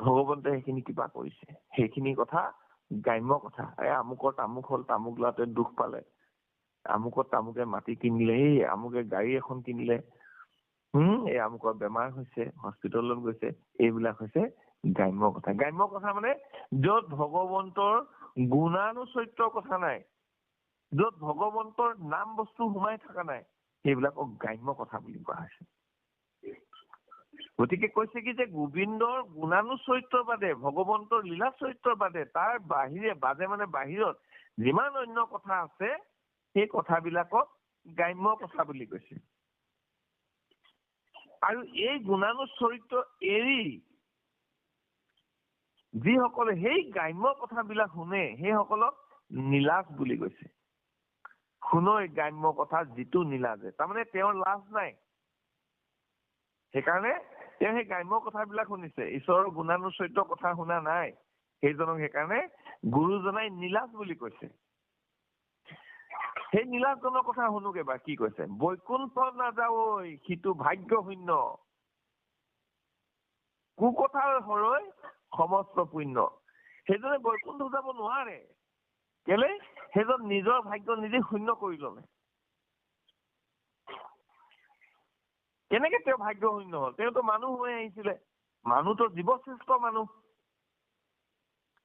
ভগৱন্তে সেইখিনি কিবা কৰিছে, সেইখিনি কথা গ্ৰাম্য কথা। আমুকৰ তামুক হল, তামুক ল'ৰাটোৱে দুখ পালে, আমুকৰ তামুকে মাটি কিনিলে, আমুকে গাড়ী এখন কিনিলে, এই আমুকৰ বেমাৰ হৈছে, হস্পিটেলত গৈছে, এইবিলাক হৈছে গ্ৰাম্য কথা। গ্ৰাম্য কথা মানে য'ত ভগৱন্তৰ গুণানুচৰিত্ৰৰ কথা নাই, য'ত ভগৱন্তৰ নাম বস্তু সোমাই থকা নাই, সেইবিলাকক গ্ৰাম্য কথা বুলি কোৱা হৈছে। গতিকে কৈছে কি যে গোবিন্দৰ গুণানুচৰিত্ৰৰ বাদে, ভগৱন্তৰ লীলা চৰিত্ৰৰ বাদে, তাৰ বাহিৰত যিমান অন্য কথা আছে সেই কথাবিলাকক গ্ৰাম্য কথা বুলি কৈছে। আৰু এই গুণানুচৰিত্ৰ এৰি যিসকলে সেই গ্ৰাম্য কথাবিলাক শুনে সেইসকলক নীলাজ বুলি কৈছে। শুনো এই গ্ৰাম্য কথা যিটো নীলাজে, তাৰমানে তেওঁৰ লাজ নাই, সেইকাৰণে তেওঁ সেই গ্ৰাম্য কথাবিলাক শুনিছে, ঈশ্বৰৰ গুণানুচৰিত্ৰ কথা শুনা নাই, সেইজনক সেইকাৰণে গুৰুজনাই নীলাজ বুলি কৈছে। সেই নীলাজজনৰ কথা শুনো এবাৰ কি কৈছে। বৈকুণ্ঠ নাযাৱৈ সিটো ভাগ্য শূন্য, কুকথাৰ হৰৈ সমস্ত পুণ্য। সেইজনে বৈকুণ্ঠ যাব নোৱাৰে, কেলে? সেইজন নিজৰ ভাগ্য নিজে শূন্য কৰি ললে। কেনেকে তেওঁ ভাগ্য শূন্য হল? তেওঁতো মানুহ হৈ আহিছিলে, মানুহতো জীৱশ্ৰেষ্ঠ মানুহ,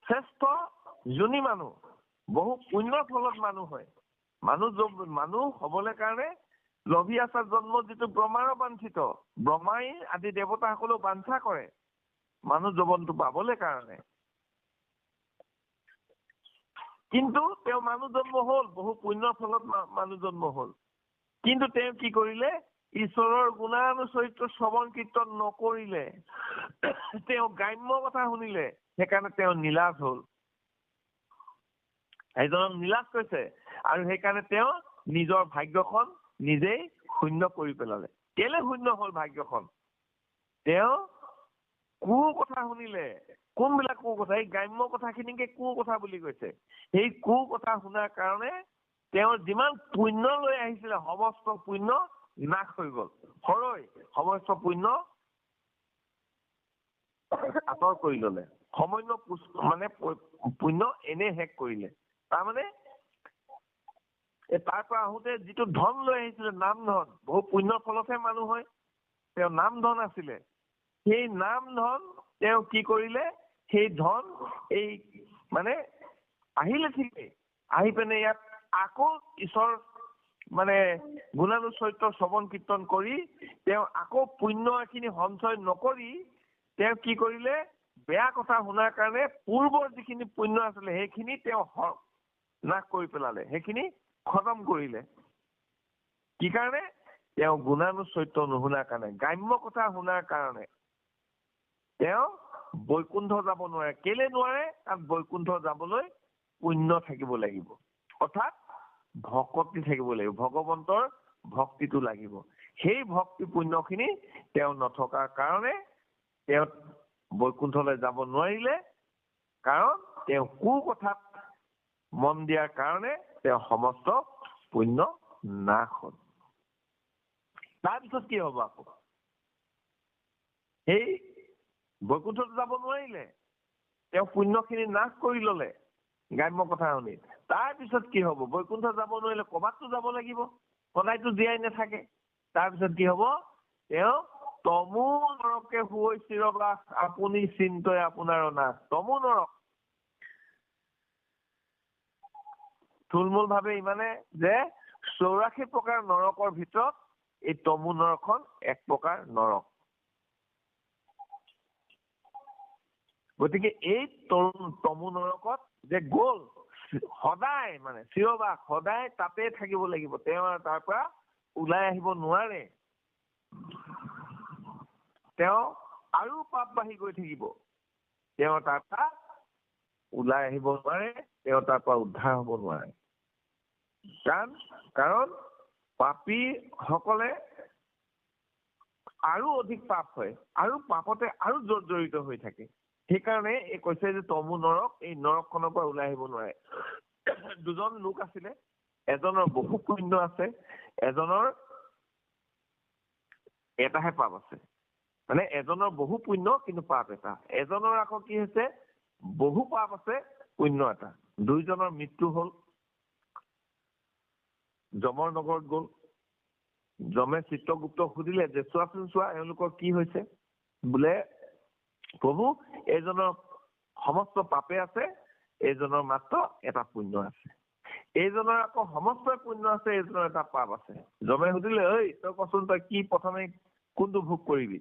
শ্ৰেষ্ঠ যোনি মানুহ, বহু পুণ্যৰ ফলত মানুহ হয়। মানুহ হবলৈ কাৰণে লভী আচাৰ জন্ম যিটো ব্ৰহ্মাৰ বাঞ্ছিত, ব্ৰহ্মাই আদি দেৱতাসকলেও বাঞ্ছা কৰে মানুহ জীৱনটো পাবলৈ কাৰণে। কিন্তু তেওঁ মানুহ জন্ম হল, বহু পুণ্যৰ ফলত মানুহ জন্ম হল, কিন্তু তেওঁ কি কৰিলে? ঈশ্বৰৰ গুণানুচৰিত্ৰ শ্ৰৱণ কীৰ্তন নকৰিলে, তেওঁ গ্ৰাম্য কথা শুনিলে, সেইকাৰণে তেওঁ নীলাজ হল। সেইজনক নীলাজ কৈছে, আৰু সেইকাৰণে তেওঁ নিজৰ ভাগ্যখন নিজেই শূন্য কৰি পেলালে। কেলে শূন্য হল ভাগ্যখন? তেওঁ কু কথা শুনিলে। কোনবিলাক কু কথা? এই গ্ৰাম্য কথাখিনিকে কু কথা বুলি কৈছে। সেই কু কথা শুনাৰ কাৰণে তেওঁৰ যিমান পুণ্য লৈ আহিছিলে সমস্ত পুণ্য নাশ হৈ গল। হৰৈ সমস্ত পুণ্য আঁতৰ কৰি ললে, সমন্য মানে পুণ্য এনে শেষ কৰিলে। তাৰমানে তাৰ পৰা আহোতে যিটো ধন লৈ আহিছিলে, নাম ধন, বহু পুণ্যৰ ফলতহে মানুহ হয়, তেওঁ নাম ধন আছিলে, সেই নাম ধন তেওঁ কি কৰিলে? সেই ধন এই মানে আহিলে ঠিকেই, আহি পিনে ইয়াত আকৌ ঈশ্বৰ মানে গুণানুচৰিত্ৰ শ্ৰৱণ কীৰ্তন কৰি তেওঁ আকৌ পুণ্য এখিনি সঞ্চয় নকৰি তেওঁ কি কৰিলে? বেয়া কথা শুনাৰ কাৰণে পূৰ্বৰ যিখিনি পুণ্য আছিলে সেইখিনি তেওঁ নাশ কৰি পেলালে, সেইখিনি খতম কৰিলে। কি কাৰণে? তেওঁ গুণানুচৰিত্ৰ নুশুনাৰ কাৰণে, গ্ৰাম্য কথা শুনাৰ কাৰণে তেওঁ বৈকুণ্ঠ যাব নোৱাৰে। কেলে নোৱাৰে? কাৰণ বৈকুণ্ঠ যাবলৈ পুণ্য থাকিব লাগিব, অৰ্থাৎ ভক্তি থাকিব লাগিব, ভগৱন্তৰ ভক্তিটো লাগিব। সেই ভক্তি পুণ্যখিনি তেওঁ নথকাৰ কাৰণে তেওঁ বৈকুণ্ঠলৈ যাব নোৱাৰিলে, কাৰণ তেওঁ কু কথাত মন দিয়াৰ কাৰণে তেওঁ সমস্ত পুণ্য নাশ হল। তাৰপিছত কি হব? আকৌ সেই বৈকুণ্ঠত যাব নোৱাৰিলে, তেওঁ পুণ্যখিনি নাশ কৰি ললে গ্ৰাম্য কথা শুনি। তাৰপিছত কি হব? বৈকুণ্ঠ যাব নোৱাৰিলে কৰবাততো যাব লাগিব, সদায়তো জীয়াই নাথাকে। তাৰপিছত কি হব? তেওঁ তমু নৰকে শুৱৈ চিৰবাস, আপুনি চিন্তই আপোনাৰ নাশ। তমু নৰক থুলমূল ভাৱে ইমানে যে 84 প্ৰকাৰ নৰকৰ ভিতৰত এই তমু নৰকখন এক প্ৰকাৰ নৰক। গতিকে এই তমু নৰকত যে গল, সদায় মানে চিৰবাস, সদায় তাতে থাকিব লাগিব, তেওঁ তাৰ পৰা ওলাই আহিব নোৱাৰে। তেওঁ আৰু পাপ বাঢ়ি গৈ থাকিব, তেওঁ তাৰ পৰা ওলাই আহিব নোৱাৰে, তেওঁ তাৰ পৰা উদ্ধাৰ হ'ব নোৱাৰে। কাৰণ পাপী সকলে আৰু অধিক পাপ হয় আৰু পাপতে আৰু জড়িত হৈ থাকে। সেইকাৰণে এই কৈছে যে তমু নৰক, এই নৰকখনৰ পৰা ওলাই আহিব নোৱাৰে। দুজন লোক আছিলে, এজনৰ বহু পুণ্য আছে, এজনৰ এটাহে পাপ আছে। মানে এজনৰ বহু পুণ্য কিন্তু পাপ এটা, এজনৰ আকৌ কি হৈছে বহু পাপ আছে পুণ্য এটা। দুইজনৰ মৃত্যু হল, যমৰ নগৰত গল। যমে চিত্ৰগুপ্তক সুধিলে যে চোৱাচোন চোৱা এওঁলোকৰ কি হৈছে। বোলে প্ৰভু এইজনৰ সমস্ত পাপে আছে, এইজনৰ মাত্ৰ এটা পুণ্য আছে। এইজনৰ আকৌ সমস্ত পুণ্য আছে, এইজনৰ এটা পাপ আছে। যমে সুধিলে ঐ তই কচোন তই কি প্ৰথমে কোনটো ভোগ কৰিবি।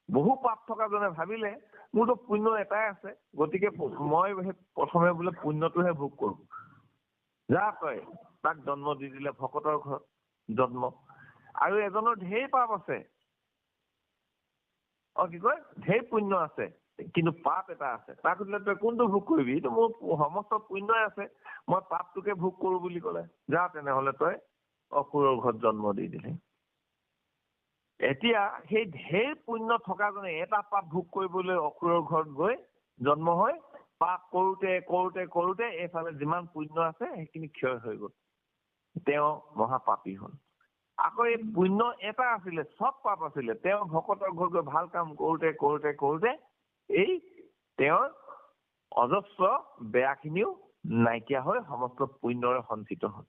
বহু পাপ থকা জনে ভাবিলে মোৰতো পুণ্য এটাই আছে, গতিকে মই প্ৰথমে বোলে পুণ্যটোহে ভোগ কৰো। যা তই, তাক জন্ম দি দিলে ভকতৰ ঘৰত জন্ম। আৰু এজনৰ ঢেৰ পাপ আছে, কি কয় ঢেৰ পুণ্য আছে কিন্তু পাপ এটা আছে। তাক সুধিলে তই কোনটো ভোগ কৰিবি, এইটো মোৰ সমস্ত পুণ্যই আছে, মই পাপটোকে ভোগ কৰো বুলি কলে। যা তেনেহলে তই অসুৰৰ ঘৰত জন্ম দি দিলে। এতিয়া সেই ঢেৰ পুণ্য থকাজনে এটা পাপ ভোগ কৰিবলৈ অসুৰৰ ঘৰত গৈ জন্ম হৈ পাপ কৰোতে কৰোতে কৰোতে এইফালে যিমান পুণ্য আছে সেইখিনি ক্ষয় হৈ গল, তেওঁ মহাপাপী হল। আকৌ এই পুণ্য এটা আছিলে, চব পাপ আছিলে, তেওঁ ভকতৰ ঘৰত গৈ ভাল কাম কৰোতে কৰোতে কৰোতে এই তেওঁৰ অজস্ৰ বেয়াখিনিও নাইকিয়া হৈ সমস্ত পুণ্যৰে সঞ্চিত হল।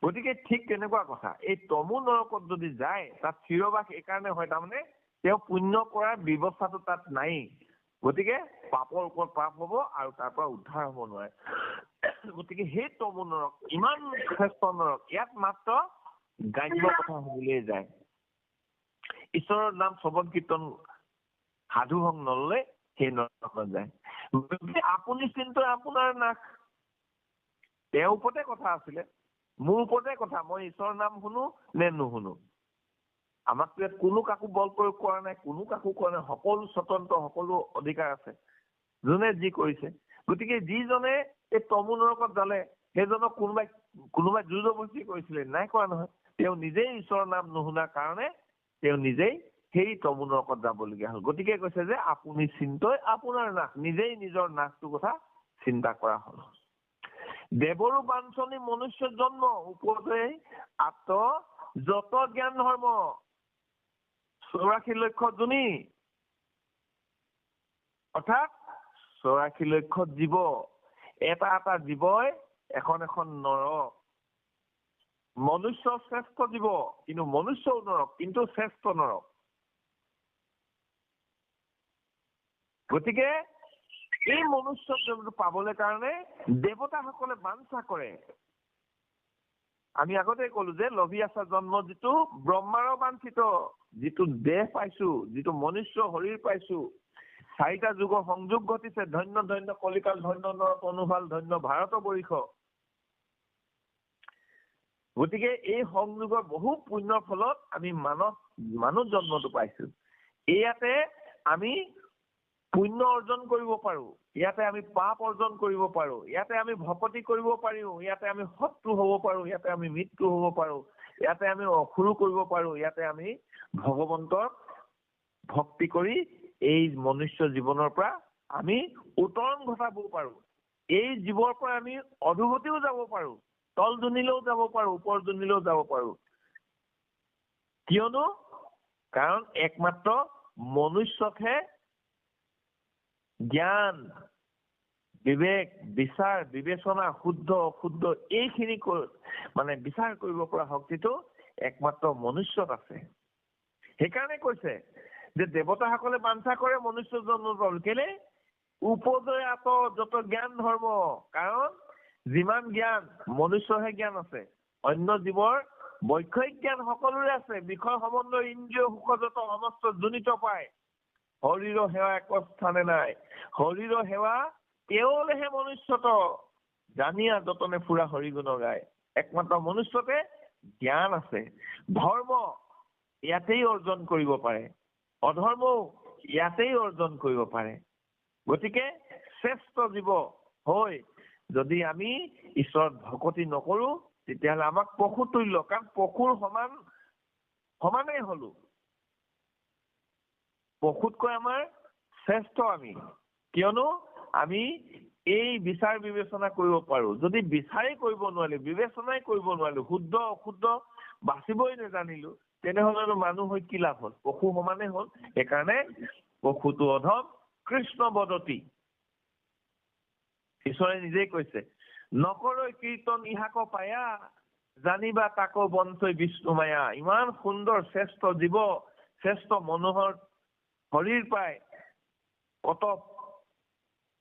গতিকে ঠিক তেনেকুৱা কথা, এই তমু নৰকত যদি যায় তাত চিৰবাস এইকাৰণে হয়, তাৰমানে তেওঁ পুণ্য কৰাৰ ব্যৱস্থাটো তাত নাই। গতিকে পাপৰ ওপৰত পাপ হব আৰু তাৰ পৰা উদ্ধাৰ হব নোৱাৰে। গতিকে সেই তমু নৰক ইমান শ্ৰেষ্ঠ নৰক, ইয়াত মাত্ৰ গ্ৰাম্য কথা হবলৈ যায়। ঈশ্বৰৰ নাম শ্ৰৱণ কীৰ্তন সাধু সংগ নললে সেই নৰকত যায়। আপুনি চিন্তই আপোনাৰ নাশ, তেওঁৰ ওপৰতে কথা আছিলে, মোৰ ওপৰতে কথা, মই ঈশ্বৰৰ নাম শুনো নে নুশুনো। আমাকতো ইয়াত কোনো কাকো বল প্ৰয়োগ কৰা নাই, কোনো কাকো কৰা নাই, সকলো স্বতন্ত্ৰ, সকলো অধিকাৰ আছে, যোনে যি কৰিছে। গতিকে যিজনে এই তমু নৰকত যালে সেইজনক কোনোবাই জোৰ জবৰদস্তি কৰিছিলে, নাই কৰা নহয়। তেওঁ নিজেই ঈশ্বৰৰ নাম নুশুনাৰ কাৰণে তেওঁ নিজেই সেই তমু নৰকত যাবলগীয়া হল। গতিকে কৈছে যে আপুনি চিন্তই আপোনাৰ নাশ, নিজেই নিজৰ নাশটোৰ কথা চিন্তা কৰা হল। দেৱৰো বাঞ্ছনী মনুষ্য জন্ম, ওপৰতে আত্ম যত জ্ঞান ধৰ্ম 84 লক্ষ যোনি, অৰ্থাৎ 84 লক্ষ জীৱ, এটা এটা জীৱই এখন এখন নৰক। মনুষ্য শ্ৰেষ্ঠ জীৱ, কিন্তু মনুষ্যও নৰক, কিন্তু শ্ৰেষ্ঠ নৰক। গতিকে এই মনুষ্য জন্মটো পাবলৈ কাৰণে দেৱতাসকলে বাঞ্ছা কৰে। আমি আগতে কলো যে লভি আছা জন্ম যিটো ব্ৰহ্মাৰ বাঞ্ছিত, যিটো দেহ পাইছো, যিটো মনুষ্য শৰীৰ পাইছো, 4টা যুগৰ সংযোগ ঘটিছে, ধন্য ধন্য কলিকাল, ধন্য নৰক অনুভাল, ধন্য ভাৰত বৰিষ। গতিকে এই সংযোগৰ বহু পুণ্যৰ ফলত আমি মানুহ জন্মটো পাইছো। ইয়াতে আমি পুণ্য অৰ্জন কৰিব পাৰো, ইয়াতে আমি পাপ অৰ্জন কৰিব পাৰো, ইয়াতে আমি ভকতি কৰিব পাৰো, ইয়াতে আমি শত্ৰু হব পাৰো, ইয়াতে আমি মৃত্যু হব পাৰো, ইয়াতে আমি অসুৰো কৰিব পাৰো, ইয়াতে আমি ভগৱন্তক ভক্তি কৰি এই মনুষ্য জীৱনৰ পৰা আমি উত্তৰণ ঘটাব পাৰো। এই জীৱৰ পৰা আমি অধোগতিও যাব পাৰো, তল দুনিলেও যাব পাৰো, ওপৰ দুনিলেও যাব পাৰো। কিয়নো কাৰণ একমাত্ৰ মনুষ্যকহে জ্ঞান, বিবেক, বিচাৰ, বিবেচনা, শুদ্ধ অশুদ্ধ এইখিনি মানে বিচাৰ কৰিব পৰা শক্তিটো একমাত্ৰ মনুষ্যত আছে। সেইকাৰণে কৈছে যে দেৱতাসকলে বাঞ্ছা কৰে মনুষ্য জন্ম পাবলৈ। কেলে? উপজয় আত যত জ্ঞান ধৰ্ম, কাৰণ যিমান জ্ঞান মনুষ্যহে জ্ঞান আছে, অন্য জীৱৰ বৈষয়িক জ্ঞান সকলোৰে আছে, বিষয় সম্বন্ধ ইন্দ্ৰিয় সুখযত সমস্ত জনিত পায়, শৰীৰৰ সেৱা এক স্থানে নাই, শৰীৰৰ সেৱা কেৱলহে মনুষ্যত জানিয়া যতনে ফুৰা হৰিগুণ গায়। একমাত্ৰ মনুষ্যতে জ্ঞান আছে। ধৰ্ম ইয়াতেই অৰ্জন কৰিব পাৰে, অধৰ্মও ইয়াতেই অৰ্জন কৰিব পাৰে। গতিকে শ্ৰেষ্ঠ জীৱ হৈ যদি আমি ঈশ্বৰৰ ভকতি নকৰো তেতিয়াহ'লে আমাক পশু তুল্য, কাৰণ পশুৰ সমানেই হলো। পশুতকৈ আমাৰ শ্ৰেষ্ঠ আমি, কিয়নো আমি এই বিচাৰ বিবেচনা কৰিব পাৰো। যদি বিচাৰেই কৰিব নোৱাৰিলো, বিবেচনাই কৰিব নোৱাৰিলো, শুদ্ধ অশুদ্ধ বাচিবই নাজানিলো, তেনেহলেনো মানুহ হৈ কি লাভ হ'ল? পশু সমানেই হ'ল। সেইকাৰণে পশুটো অধম, কৃষ্ণ বদতি। ঈশ্বৰে নিজেই কৈছে, নকৰৈ কীৰ্তন ইহাক পায়া, জানিবা তাকো বঞ্চই বিষ্ণু মায়া। ইমান সুন্দৰ শ্ৰেষ্ঠ জীৱ, শ্ৰেষ্ঠ মনোহৰ শৰীৰ পায়, কত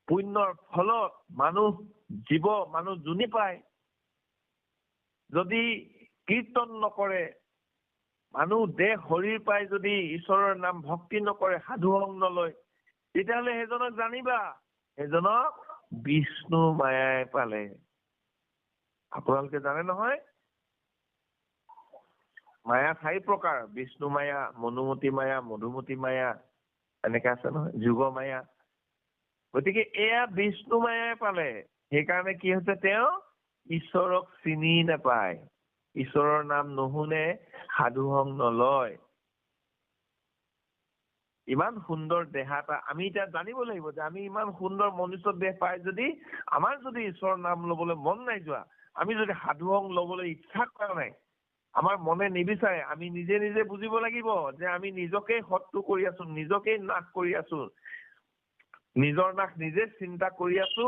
পুণ্যৰ ফলত মানুহ যোনি পায়। যদি কীৰ্তন নকৰে, মানুহ দেহ শৰীৰ পাই যদি ঈশ্বৰৰ নাম ভক্তি নকৰে, সাধু সংগ নলয়, তেতিয়াহ'লে সেইজনক জানিবা, সেইজনক বিষ্ণু মায়াই পালে। আপোনালোকে জানে নহয়, মায়া 4 প্ৰকাৰ, বিষ্ণু মায়া, মনুমতি মায়া, মধুমতি মায়া, এনেকে আছে নহয়, যোগ মায়া। গতিকে এয়া বিষ্ণু মায়াই পালে। সেইকাৰণে কি হৈছে, তেওঁ ঈশ্বৰক চিনি নাপায়, ঈশ্বৰৰ নাম নুশুনে, সাধু সংগ নলয়। ইমান সুন্দৰ দেহ এটা আমি এতিয়া জানিব লাগিব যে আমি ইমান সুন্দৰ মনুষ্য দেহ পাই যদি আমাৰ যদি ঈশ্বৰৰ নাম লবলৈ মন নাই যোৱা, আমি যদি সাধু সংগ লবলৈ ইচ্ছা কৰা নাই, আমাৰ মনে নিবিচাৰে, আমি নিজে নিজে বুজিব লাগিব যে আমি নিজকেই শত্ৰু কৰি আছো, নিজকেই নাশ কৰি আছো, নিজৰ নাশ নিজে চিন্তা কৰি আছো,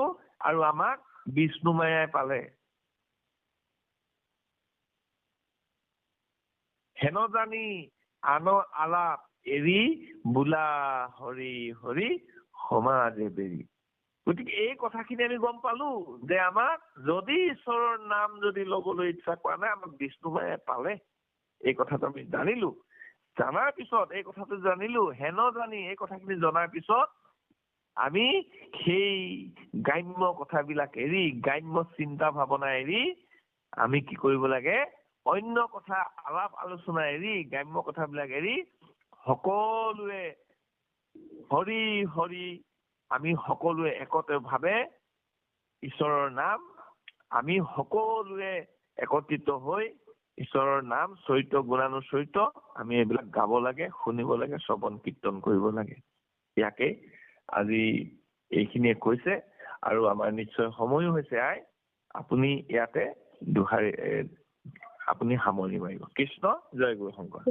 আৰু আমাক বিষ্ণু মায়াই পালে। হেন জানি আন আলাপ এৰি বোলা হৰি হৰি সমাজে বেৰি। গতিকে এই কথাখিনি আমি গম পালো যে আমাক যদি ঈশ্বৰৰ নাম যদি লবলৈ ইচ্ছা কৰা নাই, আমাক বিষ্ণু মায়াই পালে। এই কথাটো আমি জানিলো। জানাৰ পিছত এই কথাটো জানিলো, হেন জানি এই কথাখিনি জনাৰ পিছত আমি সেই গ্ৰাম্য কথাবিলাক এৰি, গ্ৰাম্য চিন্তা ভাৱনা এৰি আমি কি কৰিব লাগে, অন্য কথা আলাপ আলোচনা এৰি, গ্ৰাম্য কথাবিলাক এৰি সকলোৱে হৰি হৰি, আমি সকলোৱে একতে ভাৱে ঈশ্বৰৰ নাম, আমি সকলোৱে একত্ৰিত হৈ ঈশ্বৰৰ নাম, চৰিত্ৰ গুণানুচৰিত্ৰ আমি এইবিলাক গাব লাগে, শুনিব লাগে, শ্ৰৱণ কীৰ্তন কৰিব লাগে। ইয়াকে আজি এইখিনিয়ে কৈছে, আৰু আমাৰ নিশ্চয় সময়ো হৈছে। আপুনি ইয়াতে আপুনি সামৰণি মাৰিব। কৃষ্ণ জয় গুৰু শংকৰ।